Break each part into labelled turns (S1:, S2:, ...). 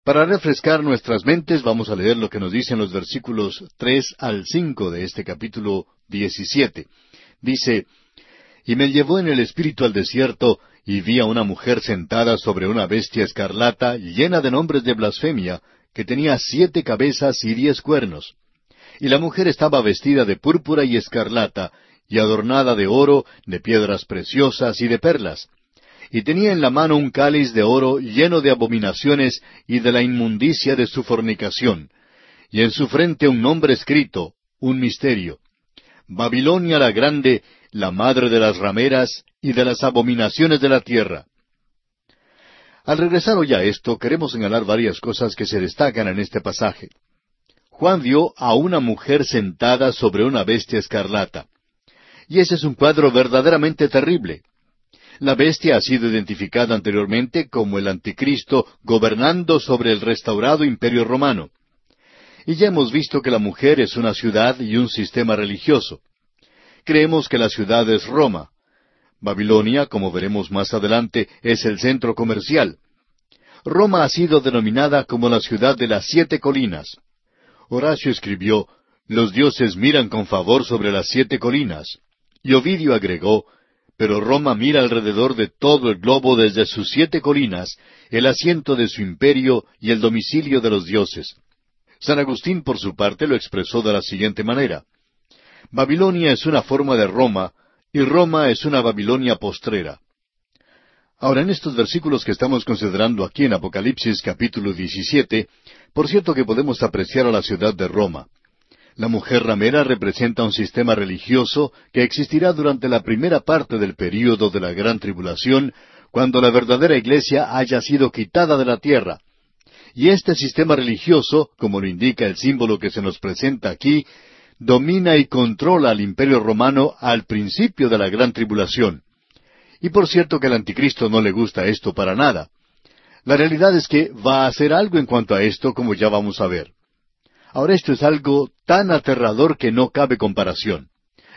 S1: Para refrescar nuestras mentes, vamos a leer lo que nos dicen los versículos 3 al 5 de este capítulo 17. Dice: Y me llevó en el espíritu al desierto, y vi a una mujer sentada sobre una bestia escarlata, llena de nombres de blasfemia, que tenía 7 cabezas y 10 cuernos. Y la mujer estaba vestida de púrpura y escarlata, y adornada de oro, de piedras preciosas y de perlas. Y tenía en la mano un cáliz de oro lleno de abominaciones y de la inmundicia de su fornicación. Y en su frente un nombre escrito, un misterio: Babilonia la grande, la madre de las rameras y de las abominaciones de la tierra. Al regresar hoy a esto, queremos señalar varias cosas que se destacan en este pasaje. Juan vio a una mujer sentada sobre una bestia escarlata. Y ese es un cuadro verdaderamente terrible. La bestia ha sido identificada anteriormente como el anticristo gobernando sobre el restaurado imperio romano. Y ya hemos visto que la mujer es una ciudad y un sistema religioso. Creemos que la ciudad es Roma. Babilonia, como veremos más adelante, es el centro comercial. Roma ha sido denominada como la ciudad de las 7 colinas. Horacio escribió: Los dioses miran con favor sobre las 7 colinas. Y Ovidio agregó: Pero Roma mira alrededor de todo el globo desde sus 7 colinas, el asiento de su imperio y el domicilio de los dioses. San Agustín, por su parte, lo expresó de la siguiente manera: Babilonia es una forma de Roma, y Roma es una Babilonia postrera. Ahora, en estos versículos que estamos considerando aquí en Apocalipsis capítulo 17, por cierto que podemos apreciar a la ciudad de Roma. La mujer ramera representa un sistema religioso que existirá durante la primera parte del período de la Gran Tribulación, cuando la verdadera iglesia haya sido quitada de la tierra. Y este sistema religioso, como lo indica el símbolo que se nos presenta aquí, domina y controla al imperio romano al principio de la Gran Tribulación. Y por cierto que al anticristo no le gusta esto para nada. La realidad es que va a hacer algo en cuanto a esto, como ya vamos a ver. Ahora, esto es algo tan aterrador que no cabe comparación.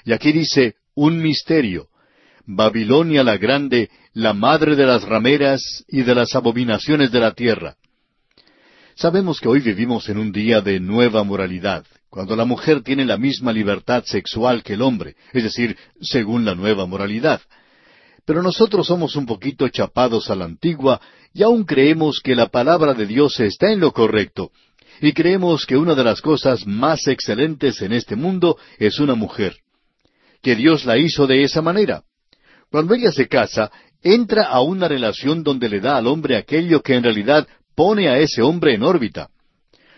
S1: Y aquí dice, un misterio: Babilonia la grande, la madre de las rameras y de las abominaciones de la tierra. Sabemos que hoy vivimos en un día de nueva moralidad, cuando la mujer tiene la misma libertad sexual que el hombre, es decir, según la nueva moralidad. Pero nosotros somos un poquito chapados a la antigua y aún creemos que la palabra de Dios está en lo correcto, y creemos que una de las cosas más excelentes en este mundo es una mujer, que Dios la hizo de esa manera. Cuando ella se casa, entra a una relación donde le da al hombre aquello que en realidad pone a ese hombre en órbita.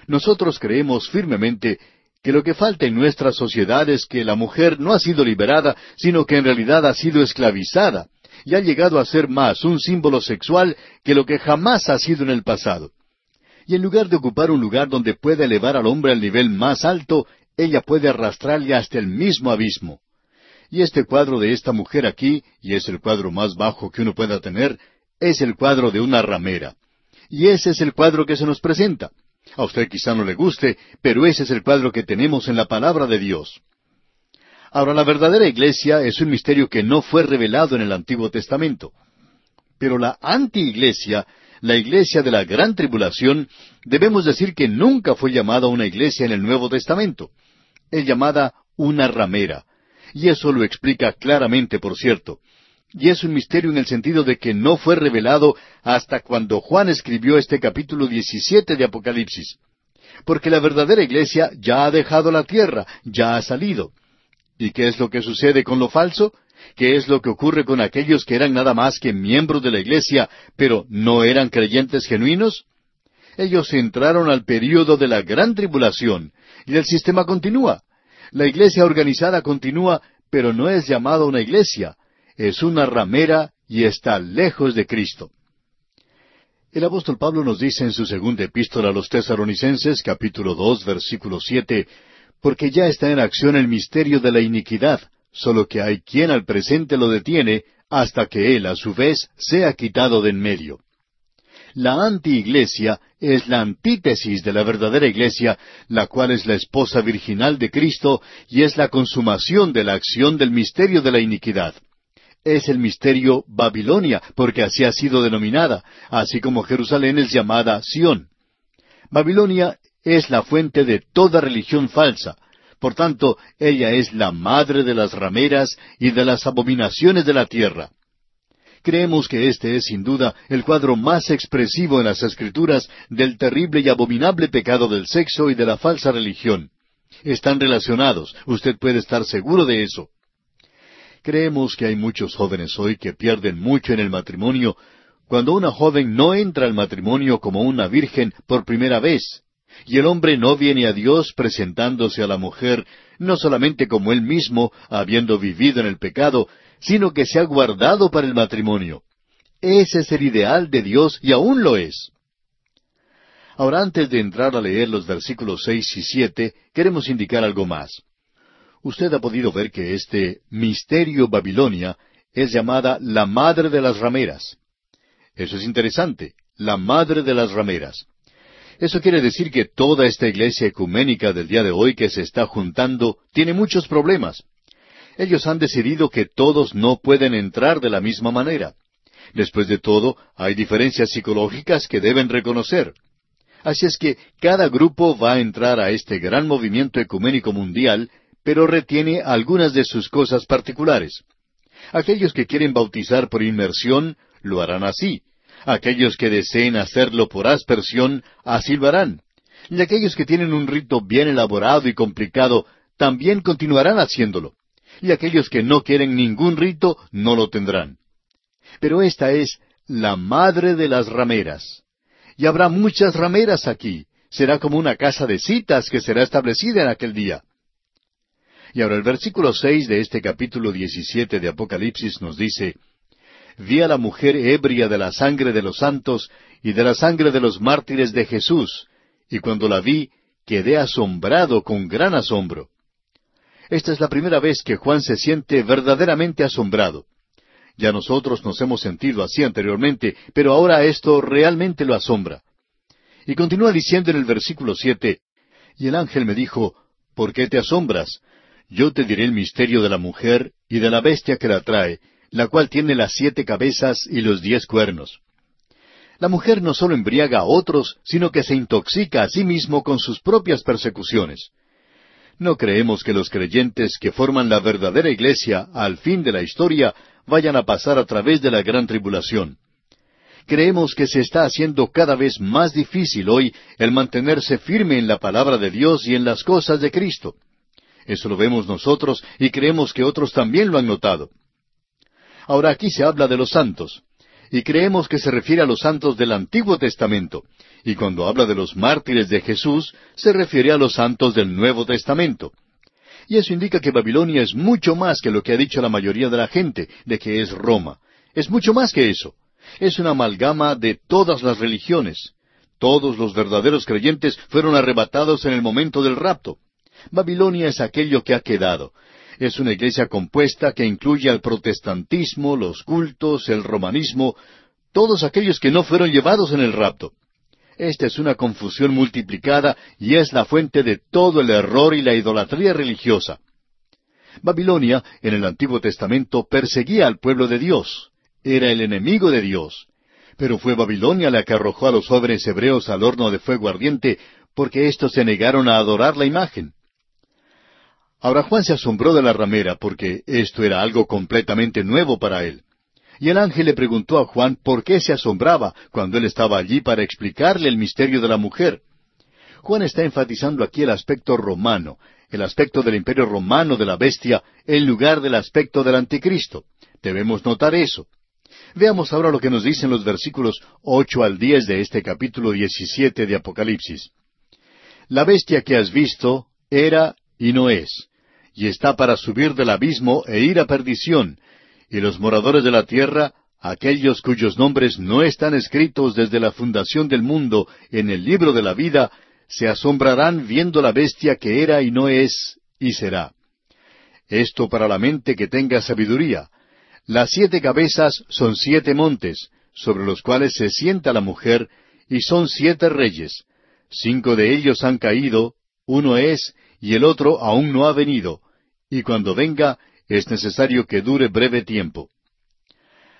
S1: Nosotros creemos firmemente que lo que falta en nuestra sociedad es que la mujer no ha sido liberada, sino que en realidad ha sido esclavizada, y ha llegado a ser más un símbolo sexual que lo que jamás ha sido en el pasado. Y en lugar de ocupar un lugar donde pueda elevar al hombre al nivel más alto, ella puede arrastrarle hasta el mismo abismo. Y este cuadro de esta mujer aquí, y es el cuadro más bajo que uno pueda tener, es el cuadro de una ramera. Y ese es el cuadro que se nos presenta. A usted quizá no le guste, pero ese es el cuadro que tenemos en la palabra de Dios. Ahora, la verdadera iglesia es un misterio que no fue revelado en el Antiguo Testamento. Pero la anti-iglesia, la iglesia de la Gran Tribulación, debemos decir que nunca fue llamada una iglesia en el Nuevo Testamento. Es llamada una ramera. Y eso lo explica claramente, por cierto. Y es un misterio en el sentido de que no fue revelado hasta cuando Juan escribió este capítulo 17 de Apocalipsis. Porque la verdadera iglesia ya ha dejado la tierra, ya ha salido. ¿Y qué es lo que sucede con lo falso? ¿Qué es lo que ocurre con aquellos que eran nada más que miembros de la iglesia, pero no eran creyentes genuinos? Ellos entraron al período de la Gran Tribulación, y el sistema continúa. La iglesia organizada continúa, pero no es llamada una iglesia. Es una ramera y está lejos de Cristo. El apóstol Pablo nos dice en su segunda epístola a los Tesalonicenses, capítulo 2, versículo 7, porque ya está en acción el misterio de la iniquidad, solo que hay quien al presente lo detiene, hasta que él, a su vez, sea quitado de en medio. La anti-iglesia es la antítesis de la verdadera iglesia, la cual es la esposa virginal de Cristo y es la consumación de la acción del misterio de la iniquidad. Es el misterio Babilonia, porque así ha sido denominada, así como Jerusalén es llamada Sión. Babilonia es la fuente de toda religión falsa. Por tanto, ella es la madre de las rameras y de las abominaciones de la tierra. Creemos que este es sin duda el cuadro más expresivo en las Escrituras del terrible y abominable pecado del sexo y de la falsa religión. Están relacionados, usted puede estar seguro de eso. Creemos que hay muchos jóvenes hoy que pierden mucho en el matrimonio cuando una joven no entra al matrimonio como una virgen por primera vez, y el hombre no viene a Dios presentándose a la mujer no solamente como él mismo, habiendo vivido en el pecado, sino que se ha guardado para el matrimonio. Ese es el ideal de Dios y aún lo es. Ahora, antes de entrar a leer los versículos 6 y 7, queremos indicar algo más. Usted ha podido ver que este misterio Babilonia es llamada la madre de las rameras. Eso es interesante, la madre de las rameras. Eso quiere decir que toda esta iglesia ecuménica del día de hoy que se está juntando tiene muchos problemas. Ellos han decidido que todos no pueden entrar de la misma manera. Después de todo, hay diferencias psicológicas que deben reconocer. Así es que cada grupo va a entrar a este gran movimiento ecuménico mundial, pero retiene algunas de sus cosas particulares. Aquellos que quieren bautizar por inmersión, lo harán así. Aquellos que deseen hacerlo por aspersión, así lo harán. Y aquellos que tienen un rito bien elaborado y complicado, también continuarán haciéndolo. Y aquellos que no quieren ningún rito, no lo tendrán. Pero esta es la madre de las rameras. Y habrá muchas rameras aquí. Será como una casa de citas que será establecida en aquel día. Y ahora el versículo 6 de este capítulo 17 de Apocalipsis nos dice: Vi a la mujer ebria de la sangre de los santos y de la sangre de los mártires de Jesús, y cuando la vi, quedé asombrado con gran asombro. Esta es la primera vez que Juan se siente verdaderamente asombrado. Ya nosotros nos hemos sentido así anteriormente, pero ahora esto realmente lo asombra. Y continúa diciendo en el versículo 7, Y el ángel me dijo, ¿por qué te asombras? Yo te diré el misterio de la mujer y de la bestia que la trae, la cual tiene las 7 cabezas y los 10 cuernos. La mujer no solo embriaga a otros, sino que se intoxica a sí mismo con sus propias persecuciones. No creemos que los creyentes que forman la verdadera iglesia al fin de la historia vayan a pasar a través de la gran tribulación. Creemos que se está haciendo cada vez más difícil hoy el mantenerse firme en la palabra de Dios y en las cosas de Cristo. Eso lo vemos nosotros y creemos que otros también lo han notado. Ahora aquí se habla de los santos, y creemos que se refiere a los santos del Antiguo Testamento, y cuando habla de los mártires de Jesús, se refiere a los santos del Nuevo Testamento. Y eso indica que Babilonia es mucho más que lo que ha dicho la mayoría de la gente, de que es Roma. Es mucho más que eso. Es una amalgama de todas las religiones. Todos los verdaderos creyentes fueron arrebatados en el momento del rapto. Babilonia es aquello que ha quedado. Es una iglesia compuesta que incluye al protestantismo, los cultos, el romanismo, todos aquellos que no fueron llevados en el rapto. Esta es una confusión multiplicada y es la fuente de todo el error y la idolatría religiosa. Babilonia, en el Antiguo Testamento, perseguía al pueblo de Dios. Era el enemigo de Dios. Pero fue Babilonia la que arrojó a los jóvenes hebreos al horno de fuego ardiente, porque éstos se negaron a adorar la imagen. Ahora Juan se asombró de la ramera, porque esto era algo completamente nuevo para él. Y el ángel le preguntó a Juan por qué se asombraba cuando él estaba allí para explicarle el misterio de la mujer. Juan está enfatizando aquí el aspecto romano, el aspecto del imperio romano de la bestia, en lugar del aspecto del anticristo. Debemos notar eso. Veamos ahora lo que nos dicen los versículos 8 al 10 de este capítulo 17 de Apocalipsis. La bestia que has visto era y no es, y está para subir del abismo e ir a perdición, y los moradores de la tierra, aquellos cuyos nombres no están escritos desde la fundación del mundo en el libro de la vida, se asombrarán viendo la bestia que era y no es y será. Esto para la mente que tenga sabiduría. Las 7 cabezas son 7 montes, sobre los cuales se sienta la mujer, y son 7 reyes. 5 de ellos han caído, uno es, y el otro aún no ha venido, y cuando venga, es necesario que dure breve tiempo.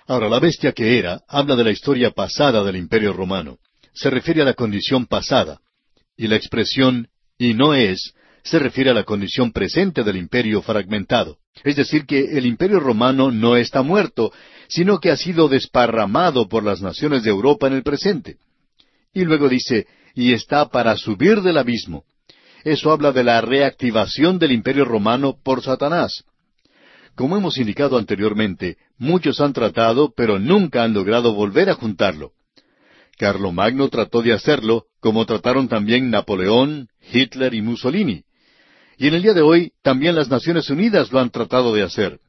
S1: Ahora, la bestia que era habla de la historia pasada del Imperio Romano. Se refiere a la condición pasada. Y la expresión «y no es» se refiere a la condición presente del imperio fragmentado. Es decir, que el imperio romano no está muerto, sino que ha sido desparramado por las naciones de Europa en el presente. Y luego dice, y está para subir del abismo. Eso habla de la reactivación del imperio romano por Satanás. Como hemos indicado anteriormente, muchos han tratado, pero nunca han logrado volver a juntarlo. Carlomagno trató de hacerlo, como trataron también Napoleón, Hitler y Mussolini. Y en el día de hoy, también las Naciones Unidas lo han tratado de hacer.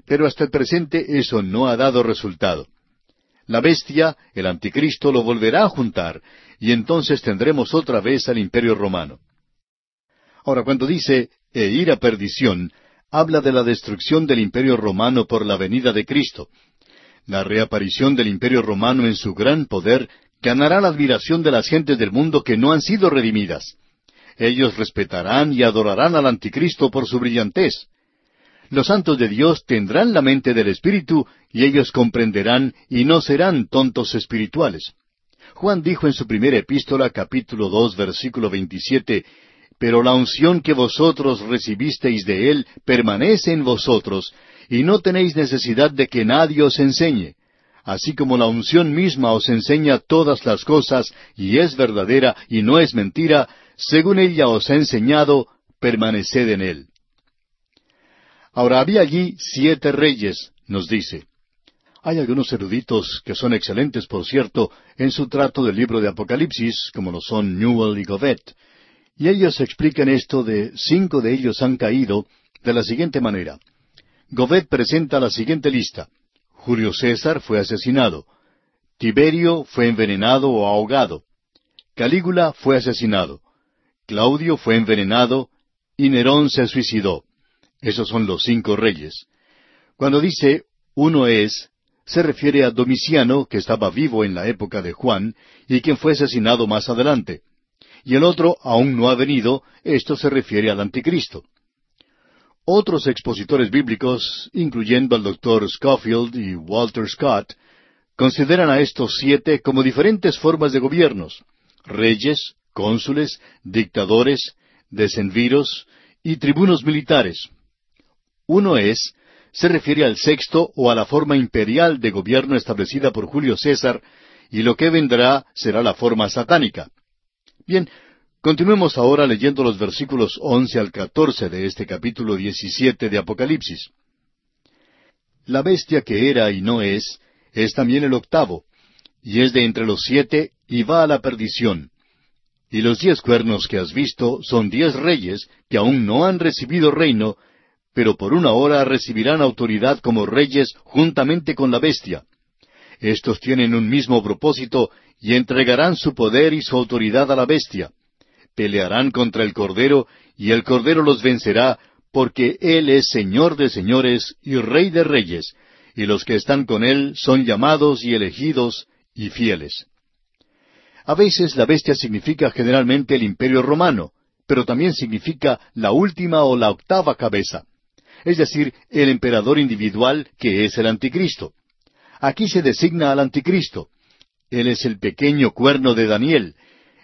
S1: Pero hasta el presente eso no ha dado resultado. La bestia, el anticristo, lo volverá a juntar, y entonces tendremos otra vez al imperio romano. Ahora, cuando dice, e ir a perdición, habla de la destrucción del imperio romano por la venida de Cristo. La reaparición del imperio romano en su gran poder ganará la admiración de las gentes del mundo que no han sido redimidas. Ellos respetarán y adorarán al anticristo por su brillantez. Los santos de Dios tendrán la mente del Espíritu y ellos comprenderán y no serán tontos espirituales. Juan dijo en su primera epístola, capítulo 2, versículo 27, «Pero la unción que vosotros recibisteis de Él permanece en vosotros, y no tenéis necesidad de que nadie os enseñe. Así como la unción misma os enseña todas las cosas, y es verdadera y no es mentira, según ella os ha enseñado, permaneced en Él». Ahora había allí 7 reyes, nos dice. Hay algunos eruditos que son excelentes, por cierto, en su trato del libro de Apocalipsis, como lo son Newell y Govet. Y ellos explican esto de 5 de ellos han caído de la siguiente manera. Govet presenta la siguiente lista. Julio César fue asesinado. Tiberio fue envenenado o ahogado. Calígula fue asesinado. Claudio fue envenenado y Nerón se suicidó. Esos son los 5 reyes. Cuando dice uno es, se refiere a Domiciano, que estaba vivo en la época de Juan, y quien fue asesinado más adelante. Y el otro aún no ha venido, esto se refiere al anticristo. Otros expositores bíblicos, incluyendo al Dr. Scofield y Walter Scott, consideran a estos 7 como diferentes formas de gobiernos: reyes, cónsules, dictadores, decemviros y tribunos militares. Uno es, se refiere al 6º o a la forma imperial de gobierno establecida por Julio César, y lo que vendrá será la forma satánica. Bien, continuemos ahora leyendo los versículos 11 al 14 de este capítulo 17 de Apocalipsis. La bestia que era y no es también el 8º, y es de entre los 7, y va a la perdición. Y los 10 cuernos que has visto son 10 reyes que aún no han recibido reino, pero por una hora recibirán autoridad como reyes juntamente con la bestia. Estos tienen un mismo propósito y entregarán su poder y su autoridad a la bestia. Pelearán contra el Cordero, y el Cordero los vencerá, porque Él es Señor de señores y Rey de reyes, y los que están con Él son llamados y elegidos y fieles. A veces la bestia significa generalmente el imperio romano, pero también significa la última o la 8ª cabeza, es decir, el emperador individual que es el anticristo. Aquí se designa al anticristo. Él es el pequeño cuerno de Daniel.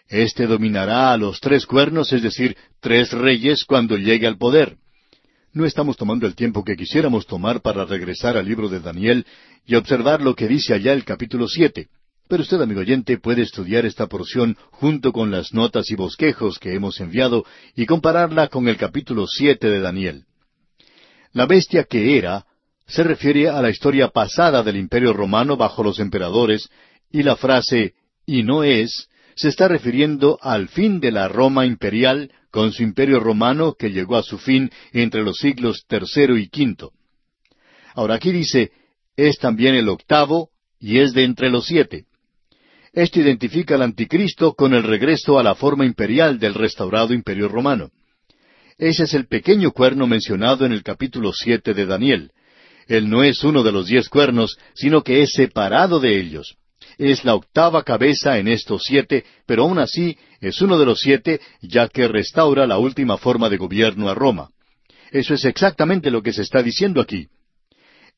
S1: Este dominará a los 3 cuernos, es decir, 3 reyes cuando llegue al poder. No estamos tomando el tiempo que quisiéramos tomar para regresar al libro de Daniel y observar lo que dice allá el capítulo 7. Pero usted, amigo oyente, puede estudiar esta porción junto con las notas y bosquejos que hemos enviado y compararla con el capítulo 7 de Daniel. La bestia que era se refiere a la historia pasada del Imperio Romano bajo los emperadores, y la frase «y no es» se está refiriendo al fin de la Roma imperial con su Imperio Romano que llegó a su fin entre los siglos III y V. Ahora aquí dice «es también el 8º y es de entre los 7». Esto identifica al anticristo con el regreso a la forma imperial del restaurado Imperio Romano. Ese es el pequeño cuerno mencionado en el capítulo 7 de Daniel. Él no es uno de los 10 cuernos, sino que es separado de ellos. Es la 8ª cabeza en estos 7, pero aún así es uno de los 7, ya que restaura la última forma de gobierno a Roma. Eso es exactamente lo que se está diciendo aquí.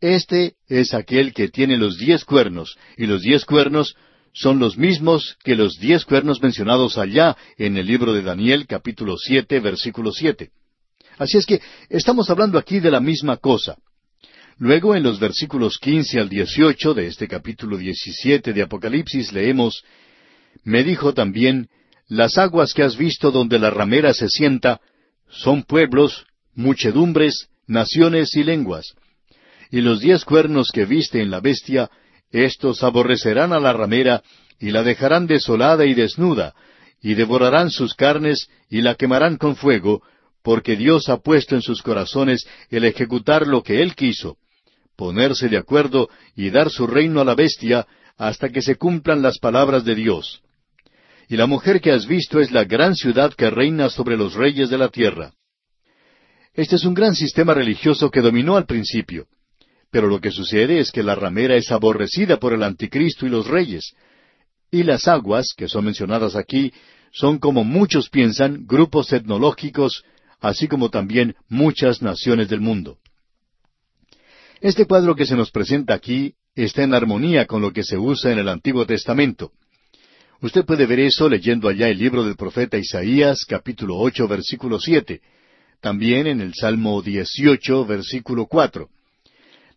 S1: Este es aquel que tiene los 10 cuernos, y los 10 cuernos son los mismos que los 10 cuernos mencionados allá en el libro de Daniel, capítulo 7, versículo 7. Así es que estamos hablando aquí de la misma cosa. Luego, en los versículos 15 al 18 de este capítulo 17 de Apocalipsis, leemos: Me dijo también, las aguas que has visto donde la ramera se sienta, son pueblos, muchedumbres, naciones y lenguas. Y los 10 cuernos que viste en la bestia, éstos aborrecerán a la ramera, y la dejarán desolada y desnuda, y devorarán sus carnes, y la quemarán con fuego, porque Dios ha puesto en sus corazones el ejecutar lo que Él quiso, ponerse de acuerdo y dar su reino a la bestia, hasta que se cumplan las palabras de Dios. Y la mujer que has visto es la gran ciudad que reina sobre los reyes de la tierra. Este es un gran sistema religioso que dominó al principio. Pero lo que sucede es que la ramera es aborrecida por el anticristo y los reyes. Y las aguas, que son mencionadas aquí, son, como muchos piensan, grupos etnológicos, así como también muchas naciones del mundo. Este cuadro que se nos presenta aquí está en armonía con lo que se usa en el Antiguo Testamento. Usted puede ver eso leyendo allá el libro del profeta Isaías, capítulo 8, versículo 7. También en el Salmo 18, versículo 4.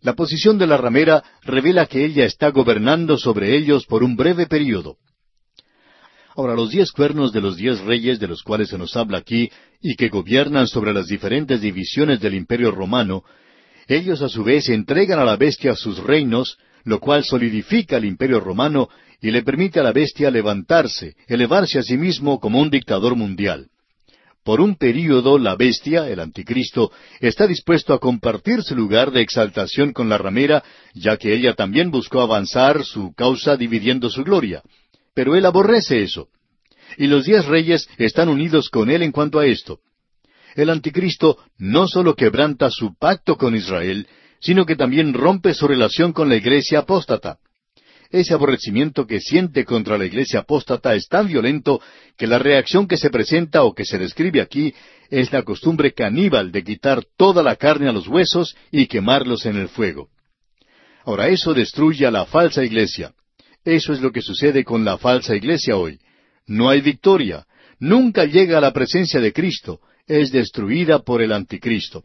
S1: La posición de la ramera revela que ella está gobernando sobre ellos por un breve período. Ahora, los 10 cuernos de los 10 reyes de los cuales se nos habla aquí, y que gobiernan sobre las diferentes divisiones del Imperio Romano, ellos a su vez entregan a la bestia sus reinos, lo cual solidifica el Imperio Romano y le permite a la bestia levantarse, elevarse a sí mismo como un dictador mundial. Por un período, la bestia, el anticristo, está dispuesto a compartir su lugar de exaltación con la ramera, ya que ella también buscó avanzar su causa dividiendo su gloria. Pero él aborrece eso. Y los 10 reyes están unidos con él en cuanto a esto. El anticristo no solo quebranta su pacto con Israel, sino que también rompe su relación con la iglesia apóstata. Ese aborrecimiento que siente contra la iglesia apóstata es tan violento que la reacción que se presenta o que se describe aquí es la costumbre caníbal de quitar toda la carne a los huesos y quemarlos en el fuego. Ahora, eso destruye a la falsa iglesia. Eso es lo que sucede con la falsa iglesia hoy. No hay victoria. Nunca llega a la presencia de Cristo. Es destruida por el anticristo.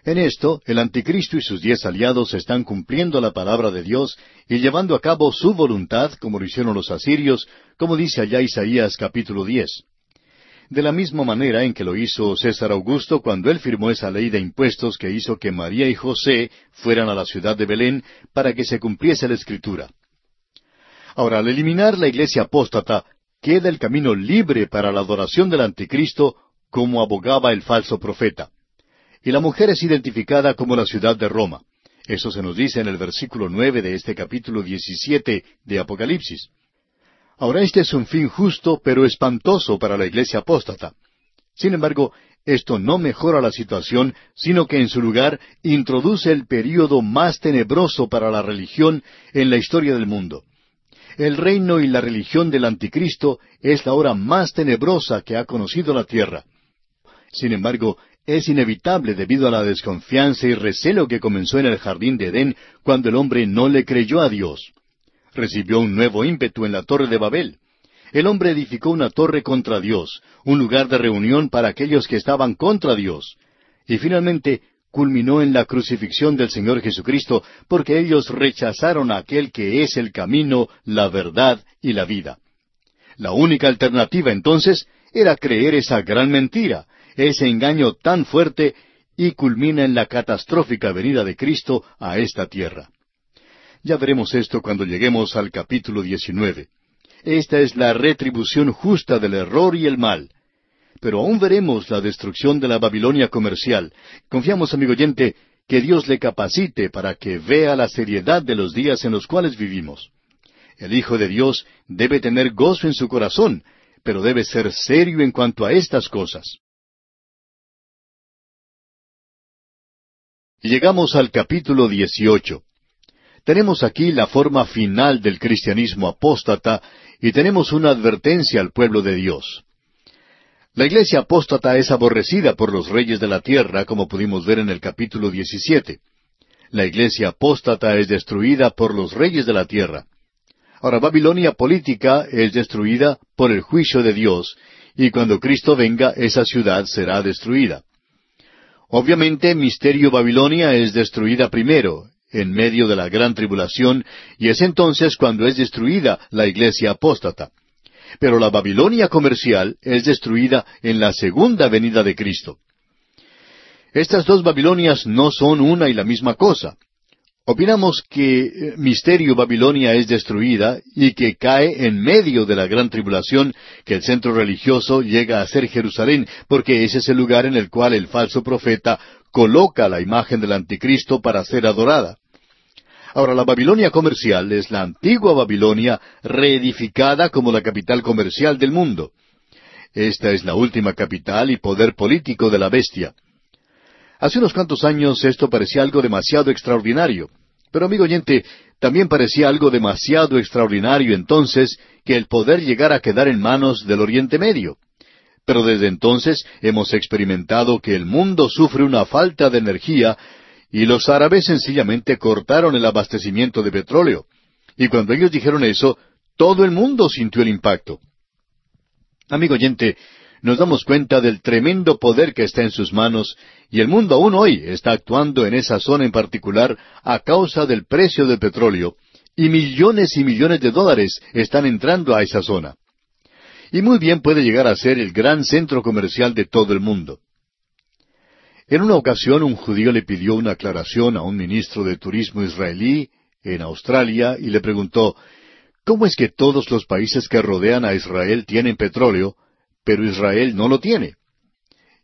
S1: En esto, el anticristo y sus 10 aliados están cumpliendo la palabra de Dios y llevando a cabo su voluntad, como lo hicieron los asirios, como dice allá Isaías capítulo 10. De la misma manera en que lo hizo César Augusto cuando él firmó esa ley de impuestos que hizo que María y José fueran a la ciudad de Belén para que se cumpliese la Escritura. Ahora, al eliminar la iglesia apóstata, queda el camino libre para la adoración del anticristo, como abogaba el falso profeta. Y la mujer es identificada como la ciudad de Roma. Eso se nos dice en el versículo 9 de este capítulo 17 de Apocalipsis. Ahora, este es un fin justo, pero espantoso para la iglesia apóstata. Sin embargo, esto no mejora la situación, sino que en su lugar introduce el período más tenebroso para la religión en la historia del mundo. El reino y la religión del anticristo es la hora más tenebrosa que ha conocido la tierra. Sin embargo, es inevitable debido a la desconfianza y recelo que comenzó en el jardín de Edén cuando el hombre no le creyó a Dios. Recibió un nuevo ímpetu en la torre de Babel. El hombre edificó una torre contra Dios, un lugar de reunión para aquellos que estaban contra Dios. Y finalmente culminó en la crucifixión del Señor Jesucristo, porque ellos rechazaron a aquel que es el camino, la verdad y la vida. La única alternativa entonces era creer esa gran mentira, ese engaño tan fuerte, y culmina en la catastrófica venida de Cristo a esta tierra. Ya veremos esto cuando lleguemos al capítulo 19. Esta es la retribución justa del error y el mal. Pero aún veremos la destrucción de la Babilonia comercial. Confiamos, amigo oyente, que Dios le capacite para que vea la seriedad de los días en los cuales vivimos. El Hijo de Dios debe tener gozo en su corazón, pero debe ser serio en cuanto a estas cosas. Y llegamos al capítulo 18. Tenemos aquí la forma final del cristianismo apóstata y tenemos una advertencia al pueblo de Dios. La iglesia apóstata es aborrecida por los reyes de la tierra, como pudimos ver en el capítulo 17. La iglesia apóstata es destruida por los reyes de la tierra. Ahora, Babilonia política es destruida por el juicio de Dios, y cuando Cristo venga, esa ciudad será destruida. Obviamente, Misterio Babilonia es destruida primero, en medio de la gran tribulación, y es entonces cuando es destruida la iglesia apóstata. Pero la Babilonia comercial es destruida en la segunda venida de Cristo. Estas dos Babilonias no son una y la misma cosa. Opinamos que Misterio Babilonia es destruida y que cae en medio de la gran tribulación, que el centro religioso llega a ser Jerusalén, porque ese es el lugar en el cual el falso profeta coloca la imagen del anticristo para ser adorada. Ahora, la Babilonia comercial es la antigua Babilonia reedificada como la capital comercial del mundo. Esta es la última capital y poder político de la bestia. Hace unos cuantos años esto parecía algo demasiado extraordinario. Pero, amigo oyente, también parecía algo demasiado extraordinario entonces que el poder llegara a quedar en manos del Oriente Medio. Pero desde entonces hemos experimentado que el mundo sufre una falta de energía y los árabes sencillamente cortaron el abastecimiento de petróleo. Y cuando ellos dijeron eso, todo el mundo sintió el impacto. Amigo oyente, nos damos cuenta del tremendo poder que está en sus manos, y el mundo aún hoy está actuando en esa zona en particular a causa del precio del petróleo, y millones de dólares están entrando a esa zona. Y muy bien puede llegar a ser el gran centro comercial de todo el mundo. En una ocasión un judío le pidió una aclaración a un ministro de turismo israelí en Australia y le preguntó, ¿cómo es que todos los países que rodean a Israel tienen petróleo, pero Israel no lo tiene?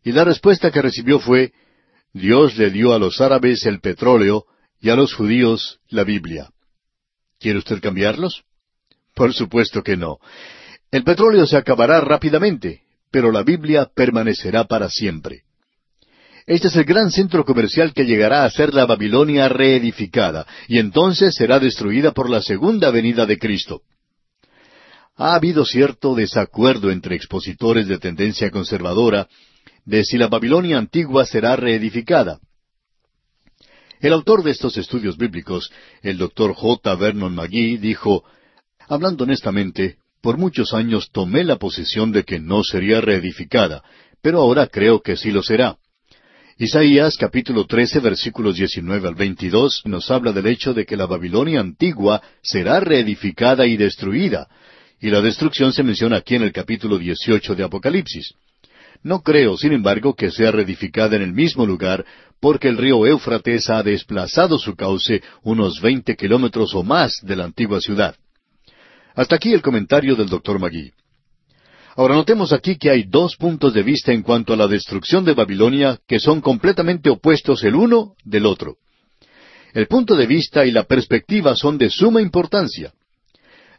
S1: Y la respuesta que recibió fue, Dios le dio a los árabes el petróleo y a los judíos la Biblia. ¿Quiere usted cambiarlos? Por supuesto que no. El petróleo se acabará rápidamente, pero la Biblia permanecerá para siempre. Este es el gran centro comercial que llegará a ser la Babilonia reedificada, y entonces será destruida por la segunda venida de Cristo. Ha habido cierto desacuerdo entre expositores de tendencia conservadora de si la Babilonia antigua será reedificada. El autor de estos estudios bíblicos, el Dr. J. Vernon McGee, dijo, hablando honestamente, por muchos años tomé la posición de que no sería reedificada, pero ahora creo que sí lo será. Isaías capítulo 13 versículos 19 al 22 nos habla del hecho de que la Babilonia antigua será reedificada y destruida, y la destrucción se menciona aquí en el capítulo 18 de Apocalipsis. No creo, sin embargo, que sea reedificada en el mismo lugar, porque el río Éufrates ha desplazado su cauce unos 20 kilómetros o más de la antigua ciudad. Hasta aquí el comentario del Dr. McGee. Ahora notemos aquí que hay dos puntos de vista en cuanto a la destrucción de Babilonia que son completamente opuestos el uno del otro. El punto de vista y la perspectiva son de suma importancia.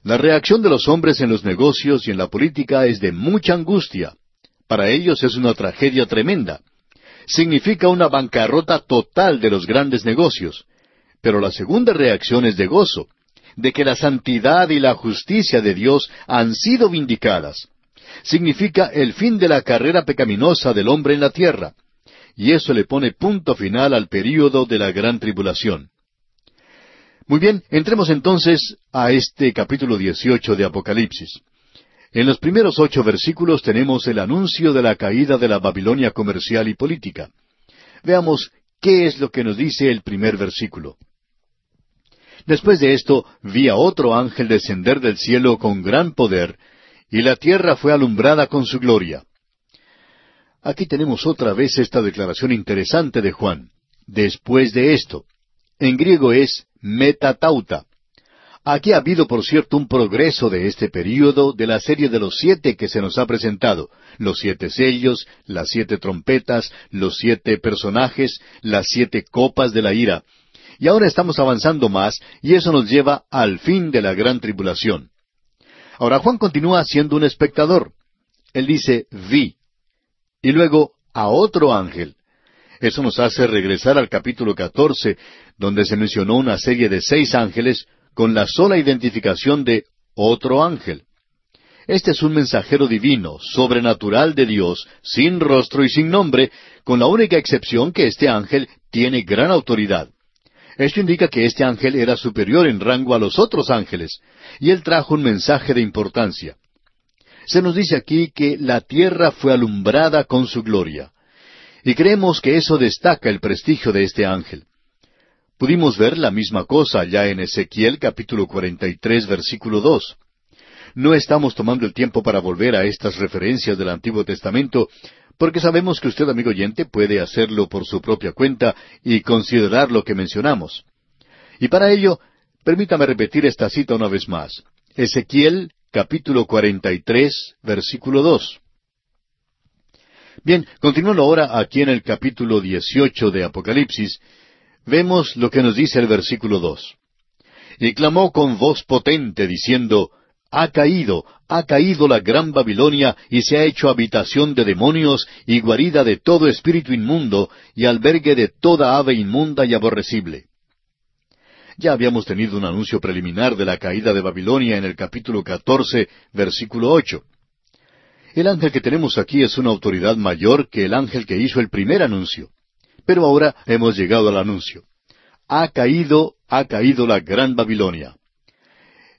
S1: La reacción de los hombres en los negocios y en la política es de mucha angustia. Para ellos es una tragedia tremenda. Significa una bancarrota total de los grandes negocios. Pero la segunda reacción es de gozo, de que la santidad y la justicia de Dios han sido vindicadas. Significa el fin de la carrera pecaminosa del hombre en la tierra. Y eso le pone punto final al período de la gran tribulación. Muy bien, entremos entonces a este capítulo 18 de Apocalipsis. En los primeros 8 versículos tenemos el anuncio de la caída de la Babilonia comercial y política. Veamos qué es lo que nos dice el primer versículo. Después de esto, vi a otro ángel descender del cielo con gran poder, y la tierra fue alumbrada con su gloria. Aquí tenemos otra vez esta declaración interesante de Juan. Después de esto. En griego es metatauta. Aquí ha habido, por cierto, un progreso de este período de la serie de los 7 que se nos ha presentado. Los 7 sellos, las 7 trompetas, los 7 personajes, las 7 copas de la ira. Y ahora estamos avanzando más, y eso nos lleva al fin de la gran tribulación. Ahora Juan continúa siendo un espectador. Él dice, vi. Y luego, a otro ángel. Eso nos hace regresar al capítulo 14, donde se mencionó una serie de 6 ángeles, con la sola identificación de otro ángel. Este es un mensajero divino, sobrenatural de Dios, sin rostro y sin nombre, con la única excepción que este ángel tiene gran autoridad. Esto indica que este ángel era superior en rango a los otros ángeles, y él trajo un mensaje de importancia. Se nos dice aquí que la tierra fue alumbrada con su gloria. Y creemos que eso destaca el prestigio de este ángel. Pudimos ver la misma cosa allá en Ezequiel capítulo 43, versículo 2. No estamos tomando el tiempo para volver a estas referencias del Antiguo Testamento, porque sabemos que usted, amigo oyente, puede hacerlo por su propia cuenta y considerar lo que mencionamos. Y para ello, permítame repetir esta cita una vez más. Ezequiel capítulo 43, versículo 2. Bien, continuando ahora aquí en el capítulo 18 de Apocalipsis, vemos lo que nos dice el versículo 2. Y clamó con voz potente, diciendo, ha caído la gran Babilonia, y se ha hecho habitación de demonios, y guarida de todo espíritu inmundo, y albergue de toda ave inmunda y aborrecible. Ya habíamos tenido un anuncio preliminar de la caída de Babilonia en el capítulo 14, versículo 8. El ángel que tenemos aquí es una autoridad mayor que el ángel que hizo el primer anuncio. Pero ahora hemos llegado al anuncio. Ha caído la gran Babilonia.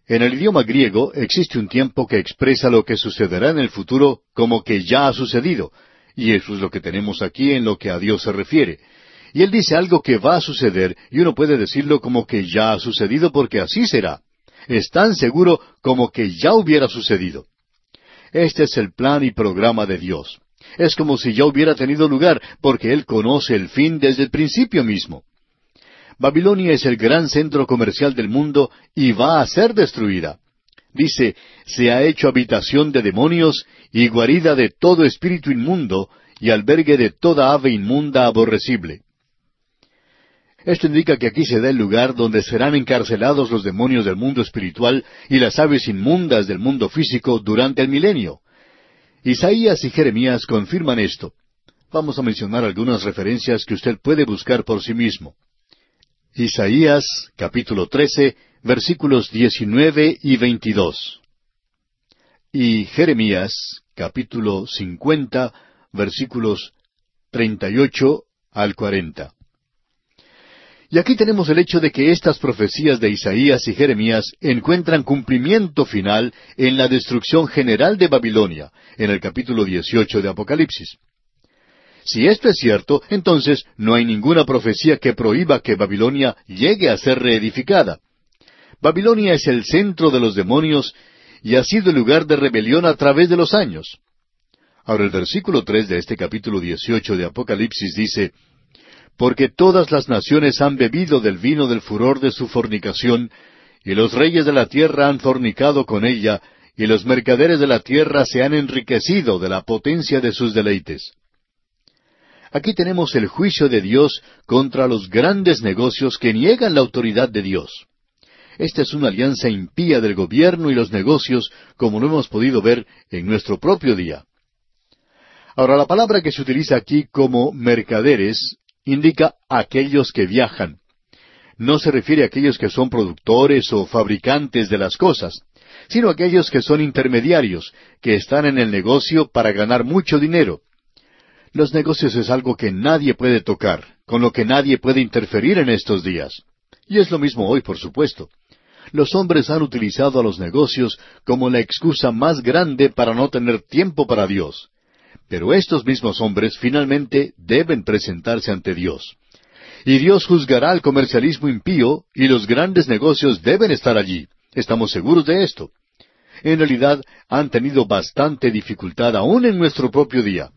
S1: En el idioma griego existe un tiempo que expresa lo que sucederá en el futuro como que ya ha sucedido, y eso es lo que tenemos aquí en lo que a Dios se refiere. Y Él dice algo que va a suceder, y uno puede decirlo como que ya ha sucedido porque así será. Es tan seguro como que ya hubiera sucedido. Este es el plan y programa de Dios. Es como si ya hubiera tenido lugar, porque Él conoce el fin desde el principio mismo. Babilonia es el gran centro comercial del mundo y va a ser destruida. Dice, se ha hecho habitación de demonios y guarida de todo espíritu inmundo y albergue de toda ave inmunda aborrecible. Esto indica que aquí se da el lugar donde serán encarcelados los demonios del mundo espiritual y las aves inmundas del mundo físico durante el milenio. Isaías y Jeremías confirman esto. Vamos a mencionar algunas referencias que usted puede buscar por sí mismo. Isaías, capítulo 13, versículos 19 y 22. Y Jeremías, capítulo 50, versículos 38 al 40. Y aquí tenemos el hecho de que estas profecías de Isaías y Jeremías encuentran cumplimiento final en la destrucción general de Babilonia, en el capítulo 18 de Apocalipsis. Si esto es cierto, entonces no hay ninguna profecía que prohíba que Babilonia llegue a ser reedificada. Babilonia es el centro de los demonios y ha sido el lugar de rebelión a través de los años. Ahora el versículo 3 de este capítulo 18 de Apocalipsis dice, porque todas las naciones han bebido del vino del furor de su fornicación, y los reyes de la tierra han fornicado con ella, y los mercaderes de la tierra se han enriquecido de la potencia de sus deleites. Aquí tenemos el juicio de Dios contra los grandes negocios que niegan la autoridad de Dios. Esta es una alianza impía del gobierno y los negocios, como lo hemos podido ver en nuestro propio día. Ahora, la palabra que se utiliza aquí como mercaderes indica aquellos que viajan. No se refiere a aquellos que son productores o fabricantes de las cosas, sino a aquellos que son intermediarios, que están en el negocio para ganar mucho dinero. Los negocios es algo que nadie puede tocar, con lo que nadie puede interferir en estos días. Y es lo mismo hoy, por supuesto. Los hombres han utilizado a los negocios como la excusa más grande para no tener tiempo para Dios. Pero estos mismos hombres finalmente deben presentarse ante Dios. Y Dios juzgará al comercialismo impío y los grandes negocios deben estar allí. Estamos seguros de esto. En realidad han tenido bastante dificultad aún en nuestro propio día.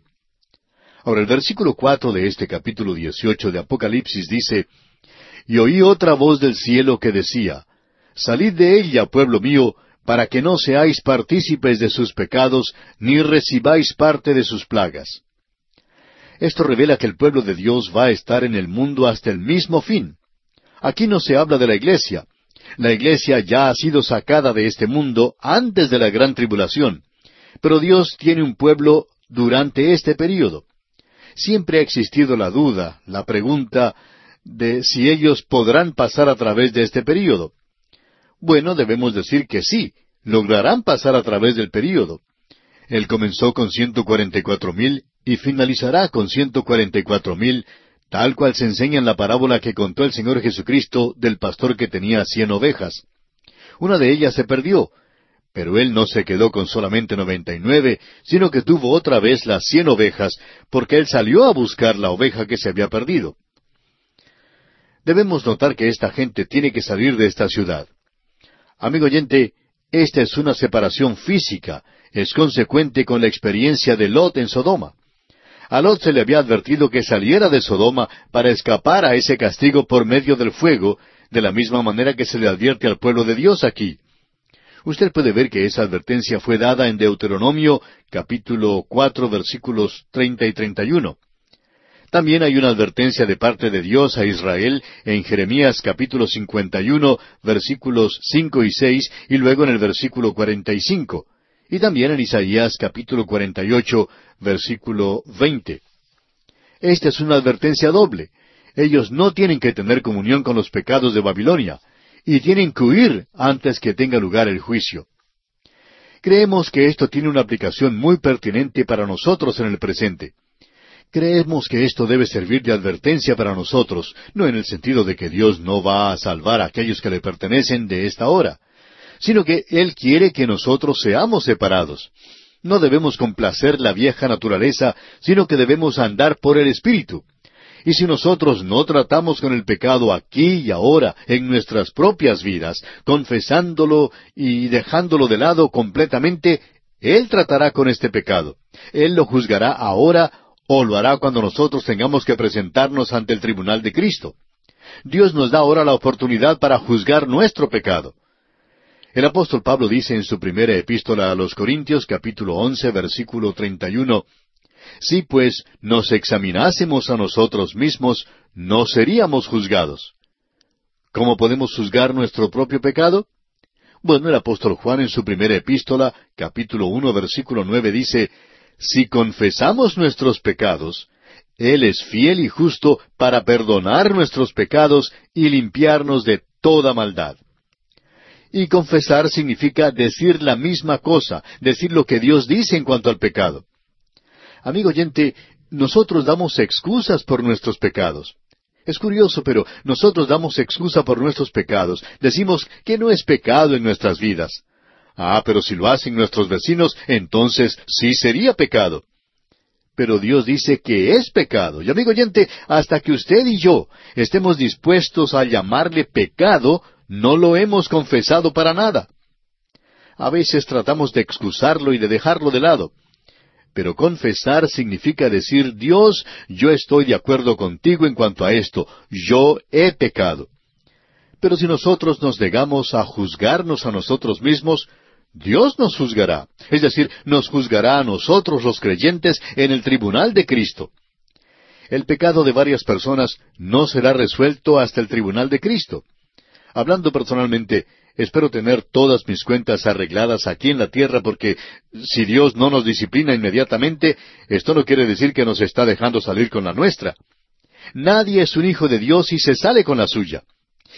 S1: Ahora el versículo 4 de este capítulo 18 de Apocalipsis dice, y oí otra voz del cielo que decía, salid de ella, pueblo mío, para que no seáis partícipes de sus pecados, ni recibáis parte de sus plagas. Esto revela que el pueblo de Dios va a estar en el mundo hasta el mismo fin. Aquí no se habla de la iglesia. La iglesia ya ha sido sacada de este mundo antes de la gran tribulación. Pero Dios tiene un pueblo durante este período. Siempre ha existido la duda, la pregunta de si ellos podrán pasar a través de este período. Bueno, debemos decir que sí, lograrán pasar a través del período. Él comenzó con 144,000 y finalizará con 144,000, tal cual se enseña en la parábola que contó el Señor Jesucristo del pastor que tenía 100 ovejas. Una de ellas se perdió, pero él no se quedó con solamente 99, sino que tuvo otra vez las 100 ovejas, porque él salió a buscar la oveja que se había perdido. Debemos notar que esta gente tiene que salir de esta ciudad. Amigo oyente, esta es una separación física, es consecuente con la experiencia de Lot en Sodoma. A Lot se le había advertido que saliera de Sodoma para escapar a ese castigo por medio del fuego, de la misma manera que se le advierte al pueblo de Dios aquí. Usted puede ver que esa advertencia fue dada en Deuteronomio capítulo 4 versículos 30 y 31. También hay una advertencia de parte de Dios a Israel en Jeremías capítulo 51 versículos 5 y 6 y luego en el versículo 45. Y también en Isaías capítulo 48 versículo 20. Esta es una advertencia doble. Ellos no tienen que tener comunión con los pecados de Babilonia, y tienen que huir antes que tenga lugar el juicio. Creemos que esto tiene una aplicación muy pertinente para nosotros en el presente. Creemos que esto debe servir de advertencia para nosotros, no en el sentido de que Dios no va a salvar a aquellos que le pertenecen de esta hora, sino que Él quiere que nosotros seamos separados. No debemos complacer la vieja naturaleza, sino que debemos andar por el Espíritu. Y si nosotros no tratamos con el pecado aquí y ahora, en nuestras propias vidas, confesándolo y dejándolo de lado completamente, Él tratará con este pecado. Él lo juzgará ahora o lo hará cuando nosotros tengamos que presentarnos ante el tribunal de Cristo. Dios nos da ahora la oportunidad para juzgar nuestro pecado. El apóstol Pablo dice en su primera epístola a los Corintios, capítulo 11, versículo 31, «Si pues nos examinásemos a nosotros mismos, no seríamos juzgados». ¿Cómo podemos juzgar nuestro propio pecado? Bueno, el apóstol Juan en su primera epístola, capítulo 1, versículo 9 dice, «Si confesamos nuestros pecados, Él es fiel y justo para perdonar nuestros pecados y limpiarnos de toda maldad». Y confesar significa decir la misma cosa, decir lo que Dios dice en cuanto al pecado. Amigo oyente, nosotros damos excusas por nuestros pecados. Es curioso, pero nosotros damos excusa por nuestros pecados. Decimos que no es pecado en nuestras vidas. Ah, pero si lo hacen nuestros vecinos, entonces sí sería pecado. Pero Dios dice que es pecado. Y amigo oyente, hasta que usted y yo estemos dispuestos a llamarle pecado, no lo hemos confesado para nada. A veces tratamos de excusarlo y de dejarlo de lado. Pero confesar significa decir, Dios, yo estoy de acuerdo contigo en cuanto a esto, yo he pecado. Pero si nosotros nos negamos a juzgarnos a nosotros mismos, Dios nos juzgará, es decir, nos juzgará a nosotros los creyentes en el tribunal de Cristo. El pecado de varias personas no será resuelto hasta el tribunal de Cristo. Hablando personalmente, espero tener todas mis cuentas arregladas aquí en la tierra porque si Dios no nos disciplina inmediatamente, esto no quiere decir que nos está dejando salir con la nuestra. Nadie es un hijo de Dios y se sale con la suya.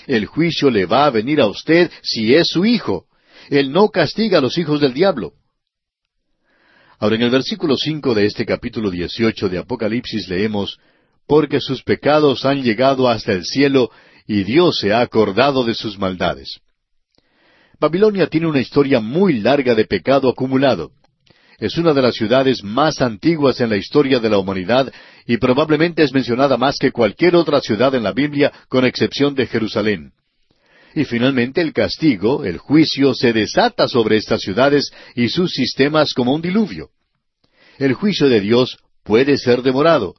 S1: El juicio le va a venir a usted si es su hijo. Él no castiga a los hijos del diablo. Ahora en el versículo 5 de este capítulo 18 de Apocalipsis leemos, «Porque sus pecados han llegado hasta el cielo, y Dios se ha acordado de sus maldades». Babilonia tiene una historia muy larga de pecado acumulado. Es una de las ciudades más antiguas en la historia de la humanidad y probablemente es mencionada más que cualquier otra ciudad en la Biblia, con excepción de Jerusalén. Y finalmente el castigo, el juicio, se desata sobre estas ciudades y sus sistemas como un diluvio. El juicio de Dios puede ser demorado.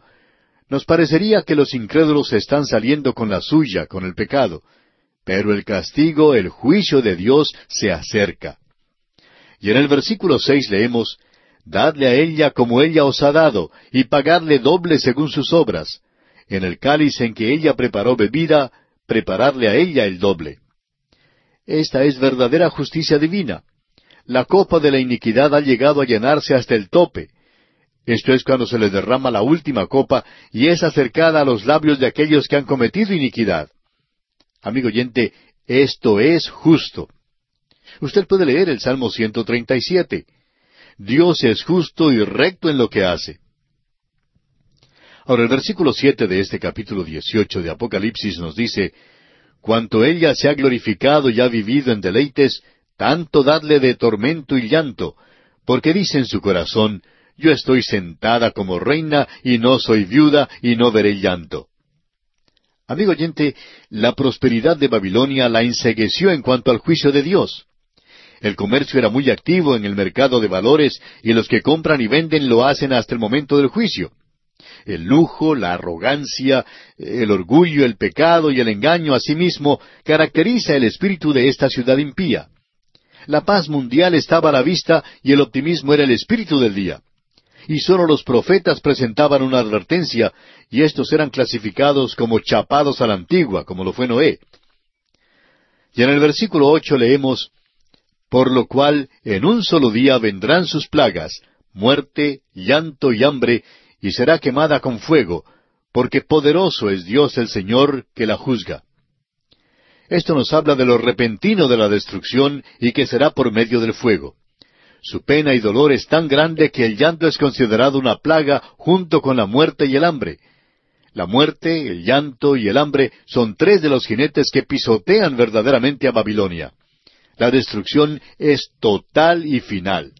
S1: Nos parecería que los incrédulos están saliendo con la suya, con el pecado. Pero el castigo, el juicio de Dios se acerca. Y en el versículo 6 leemos, «Dadle a ella como ella os ha dado, y pagadle doble según sus obras. En el cáliz en que ella preparó bebida, prepararle a ella el doble». Esta es verdadera justicia divina. La copa de la iniquidad ha llegado a llenarse hasta el tope. Esto es cuando se le derrama la última copa y es acercada a los labios de aquellos que han cometido iniquidad. Amigo oyente, esto es justo. Usted puede leer el Salmo 137. Dios es justo y recto en lo que hace. Ahora, el versículo 7 de este capítulo 18 de Apocalipsis nos dice: Cuanto ella se ha glorificado y ha vivido en deleites, tanto dadle de tormento y llanto, porque dice en su corazón: Yo estoy sentada como reina, y no soy viuda, y no veré llanto. Amigo oyente, la prosperidad de Babilonia la encegueció en cuanto al juicio de Dios. El comercio era muy activo en el mercado de valores, y los que compran y venden lo hacen hasta el momento del juicio. El lujo, la arrogancia, el orgullo, el pecado y el engaño asimismo caracteriza el espíritu de esta ciudad impía. La paz mundial estaba a la vista y el optimismo era el espíritu del día. Y sólo los profetas presentaban una advertencia, y estos eran clasificados como chapados a la antigua, como lo fue Noé. Y en el versículo 8 leemos: Por lo cual en un solo día vendrán sus plagas, muerte, llanto y hambre, y será quemada con fuego, porque poderoso es Dios el Señor que la juzga. Esto nos habla de lo repentino de la destrucción y que será por medio del fuego. Su pena y dolor es tan grande que el llanto es considerado una plaga junto con la muerte y el hambre. La muerte, el llanto y el hambre son tres de los jinetes que pisotean verdaderamente a Babilonia. La destrucción es total y final.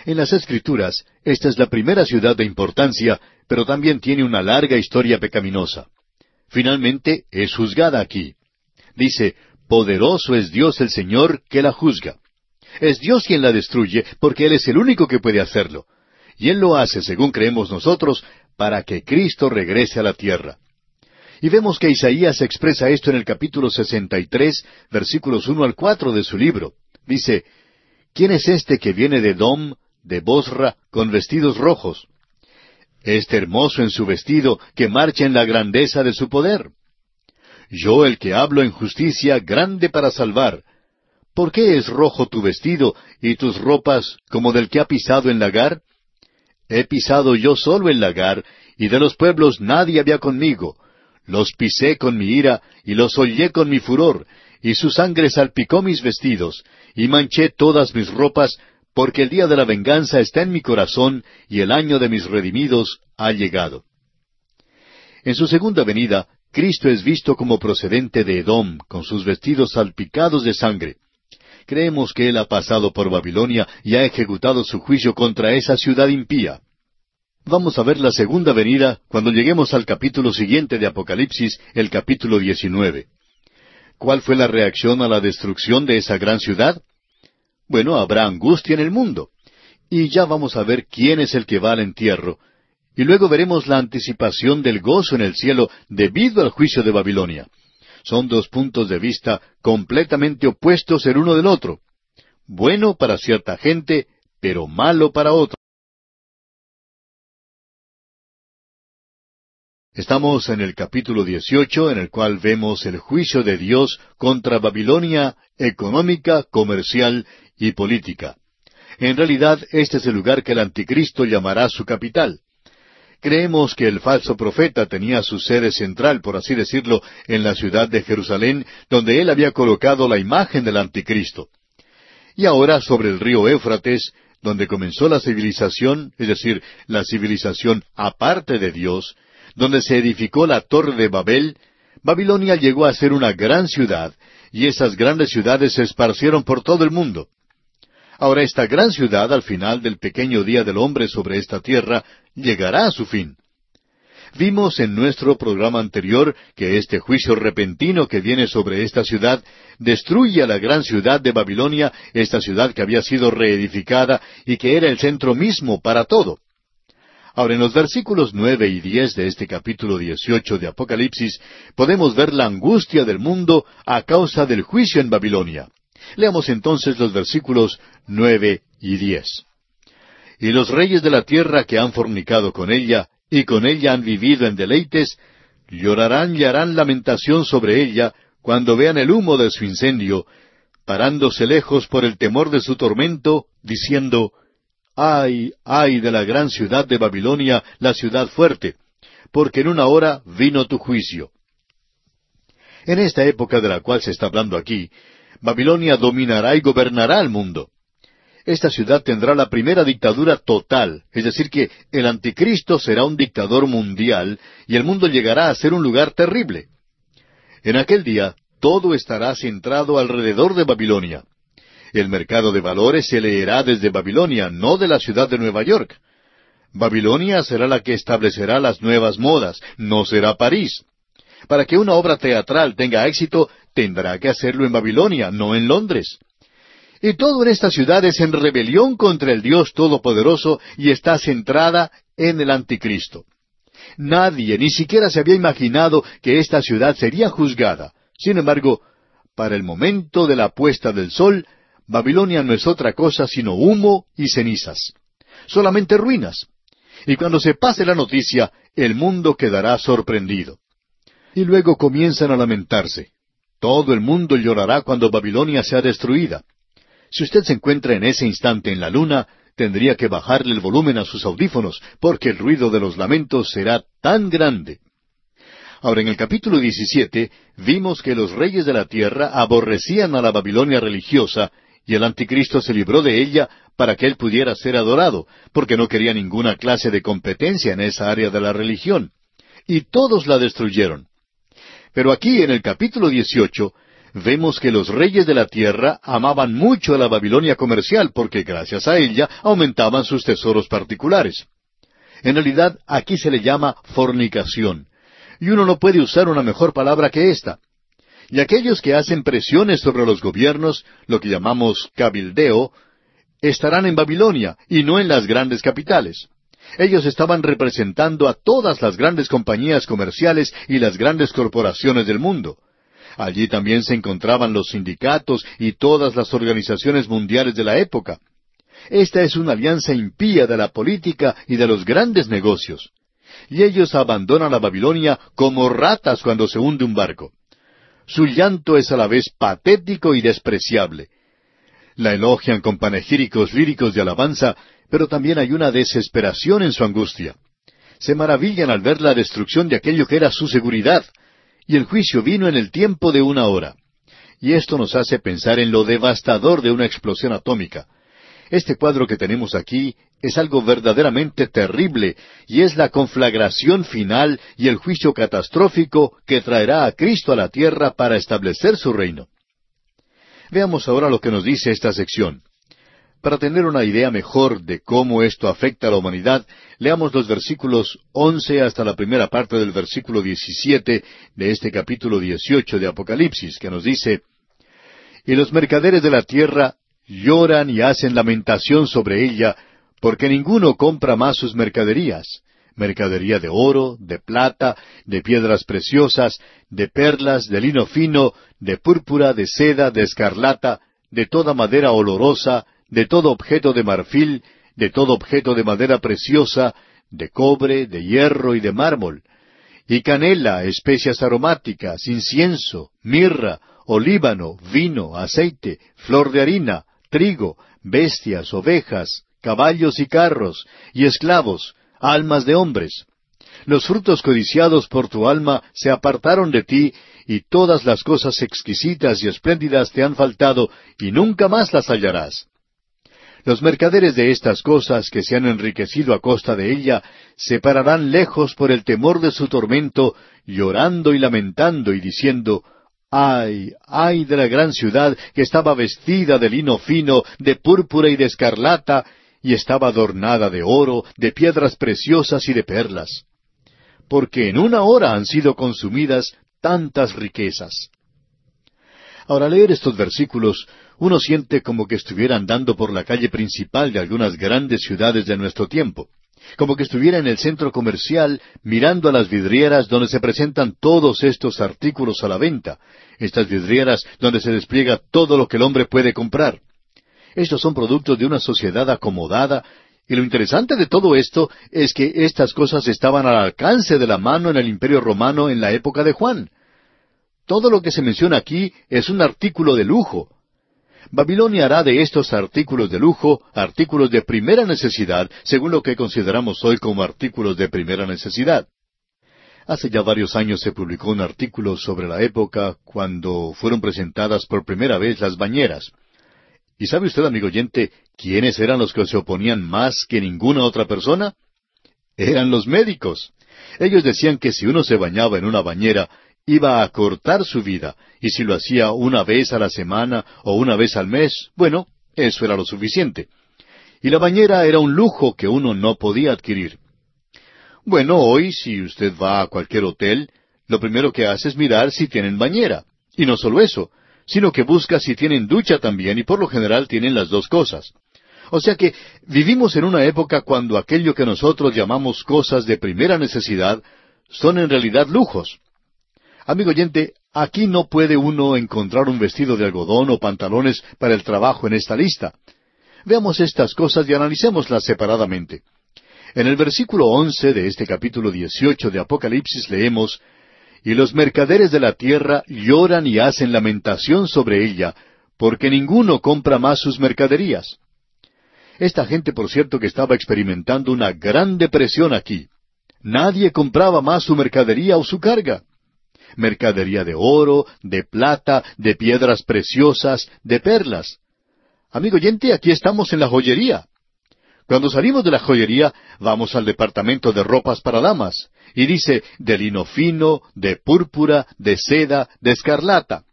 S1: En las Escrituras, esta es la primera ciudad de importancia, pero también tiene una larga historia pecaminosa. Finalmente, es juzgada aquí. Dice: Poderoso es Dios el Señor que la juzga. Es Dios quien la destruye, porque Él es el único que puede hacerlo. Y Él lo hace, según creemos nosotros, para que Cristo regrese a la tierra. Y vemos que Isaías expresa esto en el capítulo 63, versículos 1 al 4 de su libro. Dice: ¿Quién es este que viene de Edom, de Bosra, con vestidos rojos? Este hermoso en su vestido, que marcha en la grandeza de su poder. Yo, el que hablo en justicia, grande para salvar. ¿Por qué es rojo tu vestido, y tus ropas como del que ha pisado el lagar? He pisado yo solo el lagar, y de los pueblos nadie había conmigo. Los pisé con mi ira, y los hollé con mi furor, y su sangre salpicó mis vestidos, y manché todas mis ropas, porque el día de la venganza está en mi corazón, y el año de mis redimidos ha llegado. En su segunda venida, Cristo es visto como procedente de Edom, con sus vestidos salpicados de sangre. Creemos que Él ha pasado por Babilonia y ha ejecutado su juicio contra esa ciudad impía. Vamos a ver la segunda venida cuando lleguemos al capítulo siguiente de Apocalipsis, el capítulo 19. ¿Cuál fue la reacción a la destrucción de esa gran ciudad? Bueno, habrá angustia en el mundo. Y ya vamos a ver quién es el que va al entierro. Y luego veremos la anticipación del gozo en el cielo debido al juicio de Babilonia. Son dos puntos de vista completamente opuestos el uno del otro. Bueno para cierta gente, pero malo para otra. Estamos en el capítulo 18, en el cual vemos el juicio de Dios contra Babilonia económica, comercial y política. En realidad, este es el lugar que el anticristo llamará su capital. Creemos que el falso profeta tenía su sede central, por así decirlo, en la ciudad de Jerusalén, donde él había colocado la imagen del anticristo. Y ahora sobre el río Éufrates, donde comenzó la civilización, es decir, la civilización aparte de Dios, donde se edificó la Torre de Babel, Babilonia llegó a ser una gran ciudad, y esas grandes ciudades se esparcieron por todo el mundo. Ahora esta gran ciudad, al final del pequeño día del hombre sobre esta tierra, llegará a su fin. Vimos en nuestro programa anterior que este juicio repentino que viene sobre esta ciudad destruye a la gran ciudad de Babilonia, esta ciudad que había sido reedificada y que era el centro mismo para todo. Ahora, en los versículos 9 y 10 de este capítulo 18 de Apocalipsis, podemos ver la angustia del mundo a causa del juicio en Babilonia. Leamos entonces los versículos 9 y 10. Y los reyes de la tierra que han fornicado con ella, y con ella han vivido en deleites, llorarán y harán lamentación sobre ella, cuando vean el humo de su incendio, parándose lejos por el temor de su tormento, diciendo: ¡Ay, ay de la gran ciudad de Babilonia, la ciudad fuerte! Porque en una hora vino tu juicio. En esta época de la cual se está hablando aquí, Babilonia dominará y gobernará el mundo. Esta ciudad tendrá la primera dictadura total, es decir que el anticristo será un dictador mundial y el mundo llegará a ser un lugar terrible. En aquel día todo estará centrado alrededor de Babilonia. El mercado de valores se leerá desde Babilonia, no de la ciudad de Nueva York. Babilonia será la que establecerá las nuevas modas, no será París. Para que una obra teatral tenga éxito, tendrá que hacerlo en Babilonia, no en Londres. Y todo en esta ciudad es en rebelión contra el Dios Todopoderoso y está centrada en el Anticristo. Nadie, ni siquiera se había imaginado que esta ciudad sería juzgada. Sin embargo, para el momento de la puesta del sol, Babilonia no es otra cosa sino humo y cenizas. Solamente ruinas. Y cuando se pase la noticia, el mundo quedará sorprendido. Y luego comienzan a lamentarse. Todo el mundo llorará cuando Babilonia sea destruida. Si usted se encuentra en ese instante en la luna, tendría que bajarle el volumen a sus audífonos, porque el ruido de los lamentos será tan grande. Ahora, en el capítulo 17, vimos que los reyes de la tierra aborrecían a la Babilonia religiosa, y el anticristo se libró de ella para que él pudiera ser adorado, porque no quería ninguna clase de competencia en esa área de la religión. Y todos la destruyeron. Pero aquí, en el capítulo 18, vemos que los reyes de la tierra amaban mucho a la Babilonia comercial, porque gracias a ella aumentaban sus tesoros particulares. En realidad, aquí se le llama fornicación, y uno no puede usar una mejor palabra que esta. Y aquellos que hacen presiones sobre los gobiernos, lo que llamamos cabildeo, estarán en Babilonia y no en las grandes capitales. Ellos estaban representando a todas las grandes compañías comerciales y las grandes corporaciones del mundo. Allí también se encontraban los sindicatos y todas las organizaciones mundiales de la época. Esta es una alianza impía de la política y de los grandes negocios. Y ellos abandonan a Babilonia como ratas cuando se hunde un barco. Su llanto es a la vez patético y despreciable. La elogian con panegíricos líricos de alabanza, pero también hay una desesperación en su angustia. Se maravillan al ver la destrucción de aquello que era su seguridad, y el juicio vino en el tiempo de 1 hora. Y esto nos hace pensar en lo devastador de una explosión atómica. Este cuadro que tenemos aquí es algo verdaderamente terrible, y es la conflagración final y el juicio catastrófico que traerá a Cristo a la tierra para establecer su reino. Veamos ahora lo que nos dice esta sección. Para tener una idea mejor de cómo esto afecta a la humanidad, leamos los versículos 11 hasta la primera parte del versículo 17 de este capítulo 18 de Apocalipsis, que nos dice: Y los mercaderes de la tierra lloran y hacen lamentación sobre ella, porque ninguno compra más sus mercaderías, mercadería de oro, de plata, de piedras preciosas, de perlas, de lino fino, de púrpura, de seda, de escarlata, de toda madera olorosa, de todo objeto de marfil, de todo objeto de madera preciosa, de cobre, de hierro y de mármol, y canela, especias aromáticas, incienso, mirra, olíbano, vino, aceite, flor de harina, trigo, bestias, ovejas, caballos y carros, y esclavos, almas de hombres. Los frutos codiciados por tu alma se apartaron de ti, y todas las cosas exquisitas y espléndidas te han faltado, y nunca más las hallarás. Los mercaderes de estas cosas que se han enriquecido a costa de ella se pararán lejos por el temor de su tormento, llorando y lamentando y diciendo: ¡Ay, ay de la gran ciudad que estaba vestida de lino fino, de púrpura y de escarlata, y estaba adornada de oro, de piedras preciosas y de perlas! Porque en 1 hora han sido consumidas tantas riquezas. Ahora, al leer estos versículos, uno siente como que estuviera andando por la calle principal de algunas grandes ciudades de nuestro tiempo, como que estuviera en el centro comercial mirando a las vidrieras donde se presentan todos estos artículos a la venta, estas vidrieras donde se despliega todo lo que el hombre puede comprar. Estos son productos de una sociedad acomodada, y lo interesante de todo esto es que estas cosas estaban al alcance de la mano en el Imperio Romano en la época de Juan. Todo lo que se menciona aquí es un artículo de lujo. Babilonia hará de estos artículos de lujo artículos de primera necesidad, según lo que consideramos hoy como artículos de primera necesidad. Hace ya varios años se publicó un artículo sobre la época cuando fueron presentadas por primera vez las bañeras. ¿Y sabe usted, amigo oyente, quiénes eran los que se oponían más que ninguna otra persona? Eran los médicos. Ellos decían que si uno se bañaba en una bañera, iba a cortar su vida, y si lo hacía una vez a la semana o una vez al mes, bueno, eso era lo suficiente. Y la bañera era un lujo que uno no podía adquirir. Bueno, hoy, si usted va a cualquier hotel, lo primero que hace es mirar si tienen bañera. Y no solo eso, sino que busca si tienen ducha también, y por lo general tienen las dos cosas. O sea que vivimos en una época cuando aquello que nosotros llamamos cosas de primera necesidad son en realidad lujos. Amigo oyente, aquí no puede uno encontrar un vestido de algodón o pantalones para el trabajo en esta lista. Veamos estas cosas y analicémoslas separadamente. En el versículo 11 de este capítulo 18 de Apocalipsis leemos: «Y los mercaderes de la tierra lloran y hacen lamentación sobre ella, porque ninguno compra más sus mercaderías». Esta gente, por cierto, que estaba experimentando una gran depresión aquí. Nadie compraba más su mercadería o su carga. Mercadería de oro, de plata, de piedras preciosas, de perlas. Amigo oyente, aquí estamos en la joyería. Cuando salimos de la joyería, vamos al departamento de ropas para damas, y dice de lino fino, de púrpura, de seda, de escarlata.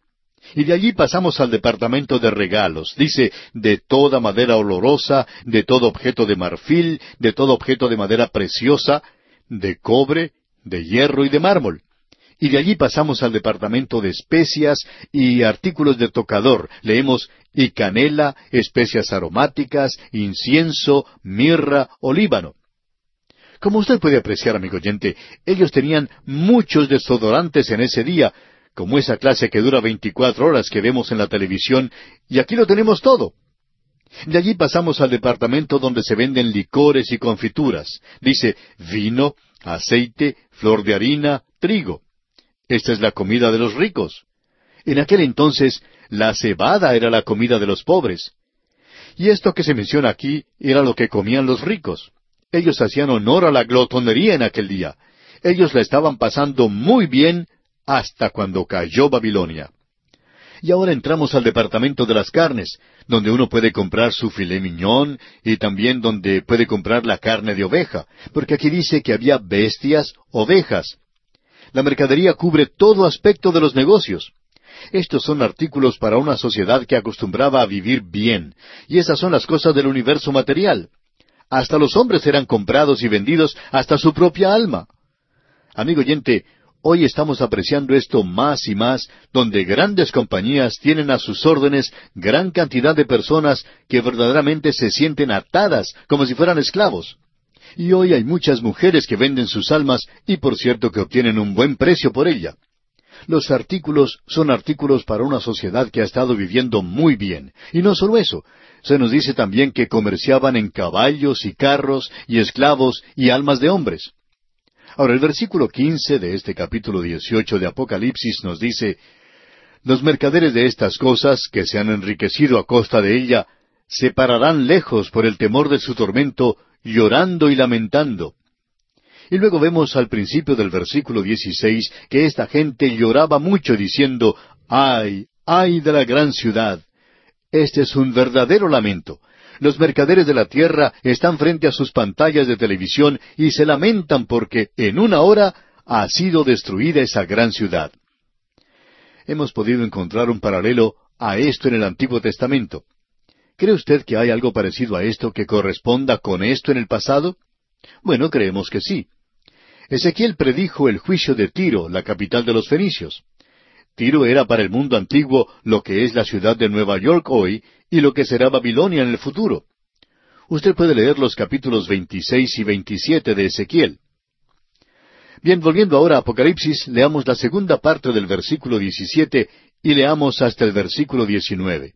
S1: Y de allí pasamos al departamento de regalos, dice de toda madera olorosa, de todo objeto de marfil, de todo objeto de madera preciosa, de cobre, de hierro y de mármol. Y de allí pasamos al departamento de especias y artículos de tocador. Leemos y canela, especias aromáticas, incienso, mirra, olíbano. Como usted puede apreciar, amigo oyente, ellos tenían muchos desodorantes en ese día, como esa clase que dura 24 horas que vemos en la televisión, y aquí lo tenemos todo. De allí pasamos al departamento donde se venden licores y confituras. Dice vino, aceite, flor de harina, trigo. Esta es la comida de los ricos. En aquel entonces, la cebada era la comida de los pobres. Y esto que se menciona aquí era lo que comían los ricos. Ellos hacían honor a la glotonería en aquel día. Ellos la estaban pasando muy bien hasta cuando cayó Babilonia. Y ahora entramos al departamento de las carnes, donde uno puede comprar su filé miñón y también donde puede comprar la carne de oveja, porque aquí dice que había bestias, ovejas. La mercadería cubre todo aspecto de los negocios. Estos son artículos para una sociedad que acostumbraba a vivir bien, y esas son las cosas del universo material. Hasta los hombres eran comprados y vendidos, hasta su propia alma. Amigo oyente, hoy estamos apreciando esto más y más, donde grandes compañías tienen a sus órdenes gran cantidad de personas que verdaderamente se sienten atadas como si fueran esclavos. Y hoy hay muchas mujeres que venden sus almas y por cierto que obtienen un buen precio por ella. Los artículos son artículos para una sociedad que ha estado viviendo muy bien. Y no solo eso, se nos dice también que comerciaban en caballos y carros y esclavos y almas de hombres. Ahora, el versículo 15 de este capítulo 18 de Apocalipsis nos dice: «Los mercaderes de estas cosas, que se han enriquecido a costa de ella, se pararán lejos por el temor de su tormento, llorando y lamentando». Y luego vemos al principio del versículo 16 que esta gente lloraba mucho diciendo: «¡Ay, ay de la gran ciudad!». Este es un verdadero lamento. Los mercaderes de la tierra están frente a sus pantallas de televisión y se lamentan porque en una hora ha sido destruida esa gran ciudad. Hemos podido encontrar un paralelo a esto en el Antiguo Testamento. ¿Cree usted que hay algo parecido a esto que corresponda con esto en el pasado? Bueno, creemos que sí. Ezequiel predijo el juicio de Tiro, la capital de los fenicios. Tiro era para el mundo antiguo lo que es la ciudad de Nueva York hoy y lo que será Babilonia en el futuro. Usted puede leer los capítulos 26 y 27 de Ezequiel. Bien, volviendo ahora a Apocalipsis, leamos la segunda parte del versículo 17 y leamos hasta el versículo 19.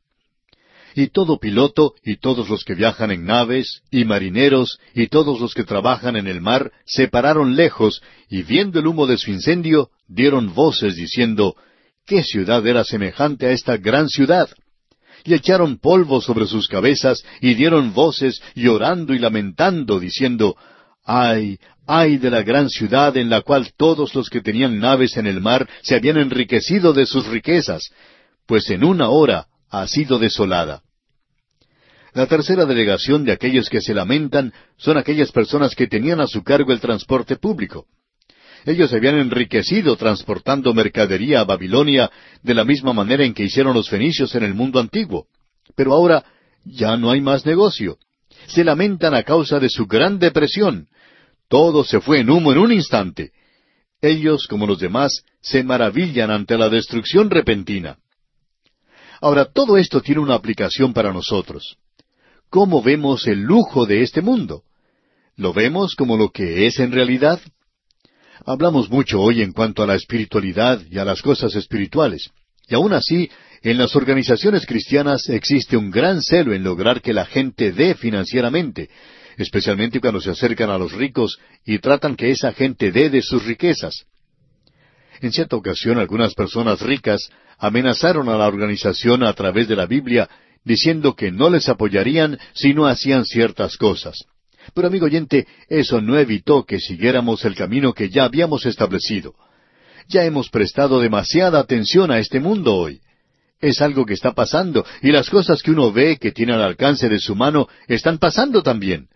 S1: «Y todo piloto, y todos los que viajan en naves, y marineros, y todos los que trabajan en el mar, se pararon lejos, y viendo el humo de su incendio, dieron voces diciendo: ¿Qué ciudad era semejante a esta gran ciudad? Y echaron polvo sobre sus cabezas, y dieron voces, llorando y lamentando, diciendo: ¡Ay, ay de la gran ciudad en la cual todos los que tenían naves en el mar se habían enriquecido de sus riquezas! Pues en una hora ha sido desolada». La tercera delegación de aquellos que se lamentan son aquellas personas que tenían a su cargo el transporte público. Ellos se habían enriquecido transportando mercadería a Babilonia de la misma manera en que hicieron los fenicios en el mundo antiguo. Pero ahora ya no hay más negocio. Se lamentan a causa de su gran depresión. Todo se fue en humo en un instante. Ellos, como los demás, se maravillan ante la destrucción repentina. Ahora, todo esto tiene una aplicación para nosotros. ¿Cómo vemos el lujo de este mundo? ¿Lo vemos como lo que es en realidad? Hablamos mucho hoy en cuanto a la espiritualidad y a las cosas espirituales. Y aún así, en las organizaciones cristianas existe un gran celo en lograr que la gente dé financieramente, especialmente cuando se acercan a los ricos y tratan que esa gente dé de sus riquezas. En cierta ocasión, algunas personas ricas amenazaron a la organización a través de la Biblia, diciendo que no les apoyarían si no hacían ciertas cosas. Pero, amigo oyente, eso no evitó que siguiéramos el camino que ya habíamos establecido. Ya hemos prestado demasiada atención a este mundo hoy. Es algo que está pasando, y las cosas que uno ve que tiene al alcance de su mano están pasando también.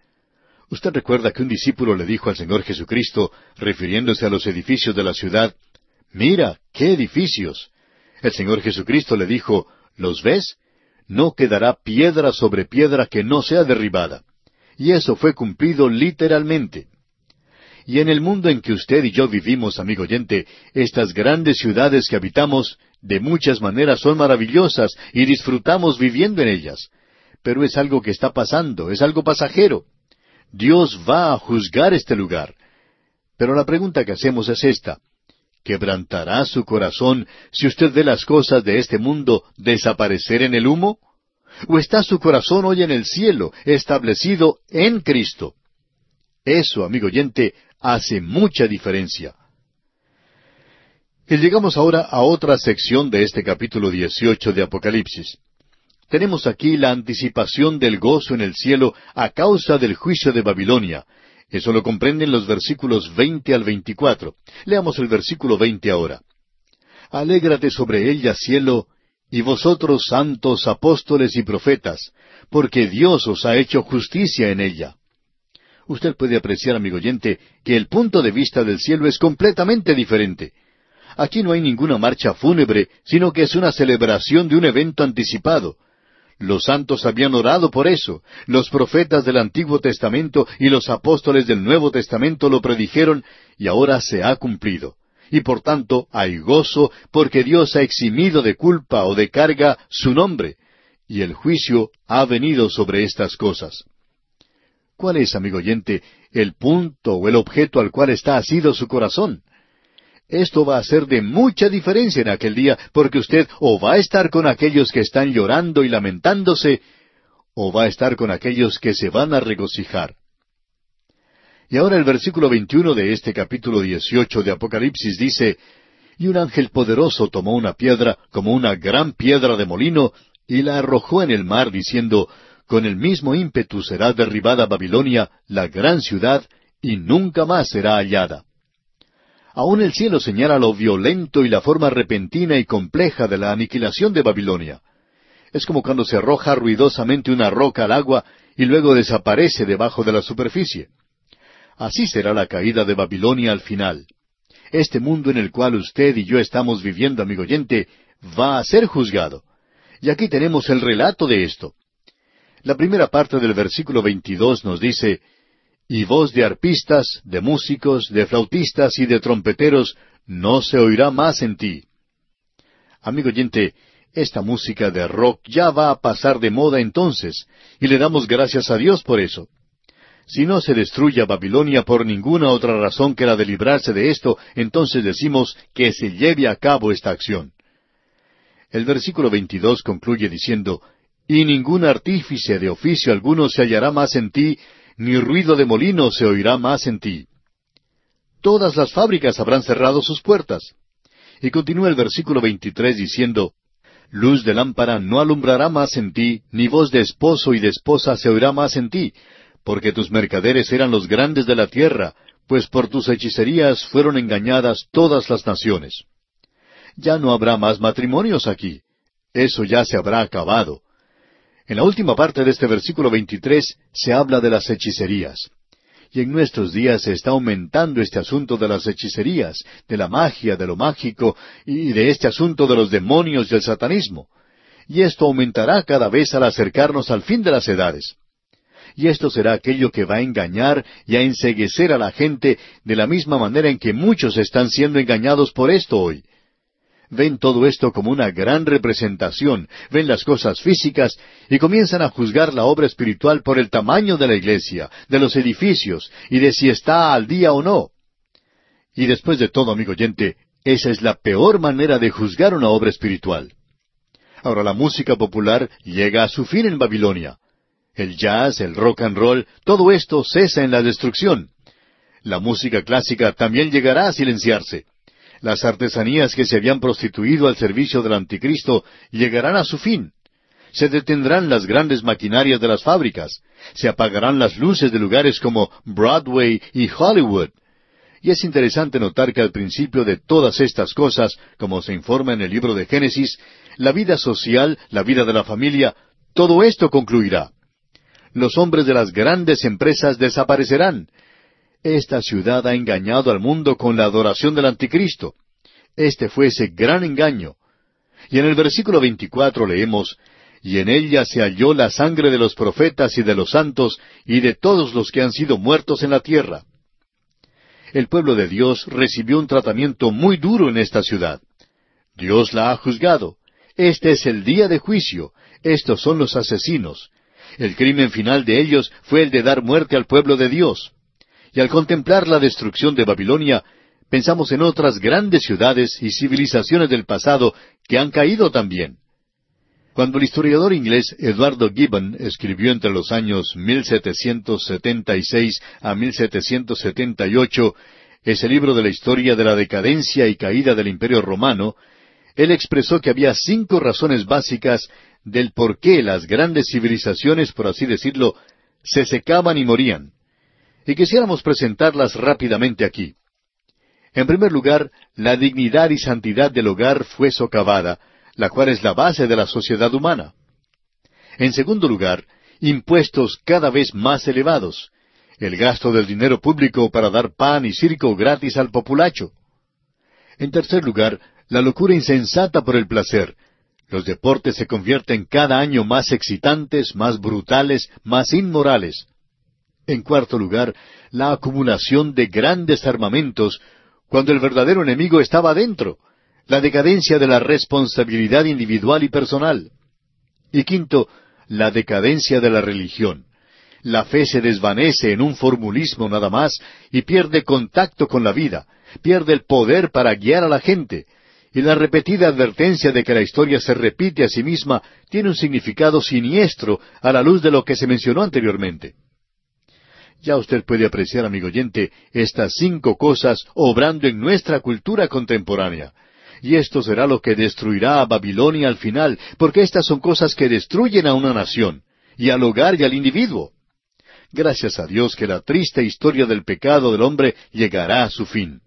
S1: Usted recuerda que un discípulo le dijo al Señor Jesucristo, refiriéndose a los edificios de la ciudad, «Mira, qué edificios». El Señor Jesucristo le dijo, «¿Los ves? No quedará piedra sobre piedra que no sea derribada». Y eso fue cumplido literalmente. Y en el mundo en que usted y yo vivimos, amigo oyente, estas grandes ciudades que habitamos, de muchas maneras son maravillosas y disfrutamos viviendo en ellas. Pero es algo que está pasando, es algo pasajero. Dios va a juzgar este lugar. Pero la pregunta que hacemos es esta: ¿quebrantará su corazón si usted ve las cosas de este mundo desaparecer en el humo? ¿O está su corazón hoy en el cielo, establecido en Cristo? Eso, amigo oyente, hace mucha diferencia. Y llegamos ahora a otra sección de este capítulo 18 de Apocalipsis. Tenemos aquí la anticipación del gozo en el cielo a causa del juicio de Babilonia. Eso lo comprenden los versículos 20 al 24. Leamos el versículo 20 ahora. «Alégrate sobre ella, cielo, y vosotros santos apóstoles y profetas, porque Dios os ha hecho justicia en ella». Usted puede apreciar, amigo oyente, que el punto de vista del cielo es completamente diferente. Aquí no hay ninguna marcha fúnebre, sino que es una celebración de un evento anticipado. Los santos habían orado por eso. Los profetas del Antiguo Testamento y los apóstoles del Nuevo Testamento lo predijeron, y ahora se ha cumplido. Y por tanto hay gozo, porque Dios ha eximido de culpa o de carga su nombre, y el juicio ha venido sobre estas cosas. ¿Cuál es, amigo oyente, el punto o el objeto al cual está asido su corazón? Esto va a ser de mucha diferencia en aquel día, porque usted o va a estar con aquellos que están llorando y lamentándose, o va a estar con aquellos que se van a regocijar. Y ahora el versículo 21 de este capítulo 18 de Apocalipsis dice, «Y un ángel poderoso tomó una piedra como una gran piedra de molino, y la arrojó en el mar, diciendo, Con el mismo ímpetu será derribada Babilonia, la gran ciudad, y nunca más será hallada». Aún el cielo señala lo violento y la forma repentina y compleja de la aniquilación de Babilonia. Es como cuando se arroja ruidosamente una roca al agua y luego desaparece debajo de la superficie. Así será la caída de Babilonia al final. Este mundo en el cual usted y yo estamos viviendo, amigo oyente, va a ser juzgado. Y aquí tenemos el relato de esto. La primera parte del versículo 22 nos dice, «Y voz de arpistas, de músicos, de flautistas y de trompeteros no se oirá más en ti». Amigo oyente, esta música de rock ya va a pasar de moda entonces, y le damos gracias a Dios por eso. Si no se destruye a Babilonia por ninguna otra razón que la de librarse de esto, entonces decimos que se lleve a cabo esta acción. El versículo 22 concluye diciendo, «Y ningún artífice de oficio alguno se hallará más en ti, ni ruido de molino se oirá más en ti». Todas las fábricas habrán cerrado sus puertas. Y continúa el versículo 23 diciendo, «Luz de lámpara no alumbrará más en ti, ni voz de esposo y de esposa se oirá más en ti, porque tus mercaderes eran los grandes de la tierra, pues por tus hechicerías fueron engañadas todas las naciones». Ya no habrá más matrimonios aquí. Eso ya se habrá acabado. En la última parte de este versículo 23 se habla de las hechicerías. Y en nuestros días se está aumentando este asunto de las hechicerías, de la magia, de lo mágico, y de este asunto de los demonios y el satanismo. Y esto aumentará cada vez al acercarnos al fin de las edades. Y esto será aquello que va a engañar y a enceguecer a la gente de la misma manera en que muchos están siendo engañados por esto hoy. Ven todo esto como una gran representación, ven las cosas físicas y comienzan a juzgar la obra espiritual por el tamaño de la iglesia, de los edificios y de si está al día o no. Y después de todo, amigo oyente, esa es la peor manera de juzgar una obra espiritual. Ahora la música popular llega a su fin en Babilonia. El jazz, el rock and roll, todo esto cesa en la destrucción. La música clásica también llegará a silenciarse. Las artesanías que se habían prostituido al servicio del anticristo llegarán a su fin. Se detendrán las grandes maquinarias de las fábricas. Se apagarán las luces de lugares como Broadway y Hollywood. Y es interesante notar que al principio de todas estas cosas, como se informa en el libro de Génesis, la vida social, la vida de la familia, todo esto concluirá. Los hombres de las grandes empresas desaparecerán. Esta ciudad ha engañado al mundo con la adoración del anticristo. Este fue ese gran engaño. Y en el versículo 24 leemos, «Y en ella se halló la sangre de los profetas y de los santos y de todos los que han sido muertos en la tierra». El pueblo de Dios recibió un tratamiento muy duro en esta ciudad. Dios la ha juzgado. Este es el día de juicio. Estos son los asesinos. El crimen final de ellos fue el de dar muerte al pueblo de Dios. Y al contemplar la destrucción de Babilonia, pensamos en otras grandes ciudades y civilizaciones del pasado que han caído también. Cuando el historiador inglés Eduardo Gibbon escribió entre los años 1776 a 1778 ese libro de la historia de la decadencia y caída del Imperio Romano, él expresó que había 5 razones básicas del por qué las grandes civilizaciones, por así decirlo, se secaban y morían. Y quisiéramos presentarlas rápidamente aquí. En primer lugar, la dignidad y santidad del hogar fue socavada, la cual es la base de la sociedad humana. En segundo lugar, impuestos cada vez más elevados, el gasto del dinero público para dar pan y circo gratis al populacho. En tercer lugar, la locura insensata por el placer. Los deportes se convierten cada año más excitantes, más brutales, más inmorales. En cuarto lugar, la acumulación de grandes armamentos, cuando el verdadero enemigo estaba dentro, la decadencia de la responsabilidad individual y personal. Y quinto, la decadencia de la religión. La fe se desvanece en un formulismo nada más y pierde contacto con la vida, pierde el poder para guiar a la gente, y la repetida advertencia de que la historia se repite a sí misma tiene un significado siniestro a la luz de lo que se mencionó anteriormente. Ya usted puede apreciar, amigo oyente, estas 5 cosas obrando en nuestra cultura contemporánea. Y esto será lo que destruirá a Babilonia al final, porque estas son cosas que destruyen a una nación, y al hogar y al individuo. Gracias a Dios que la triste historia del pecado del hombre llegará a su fin.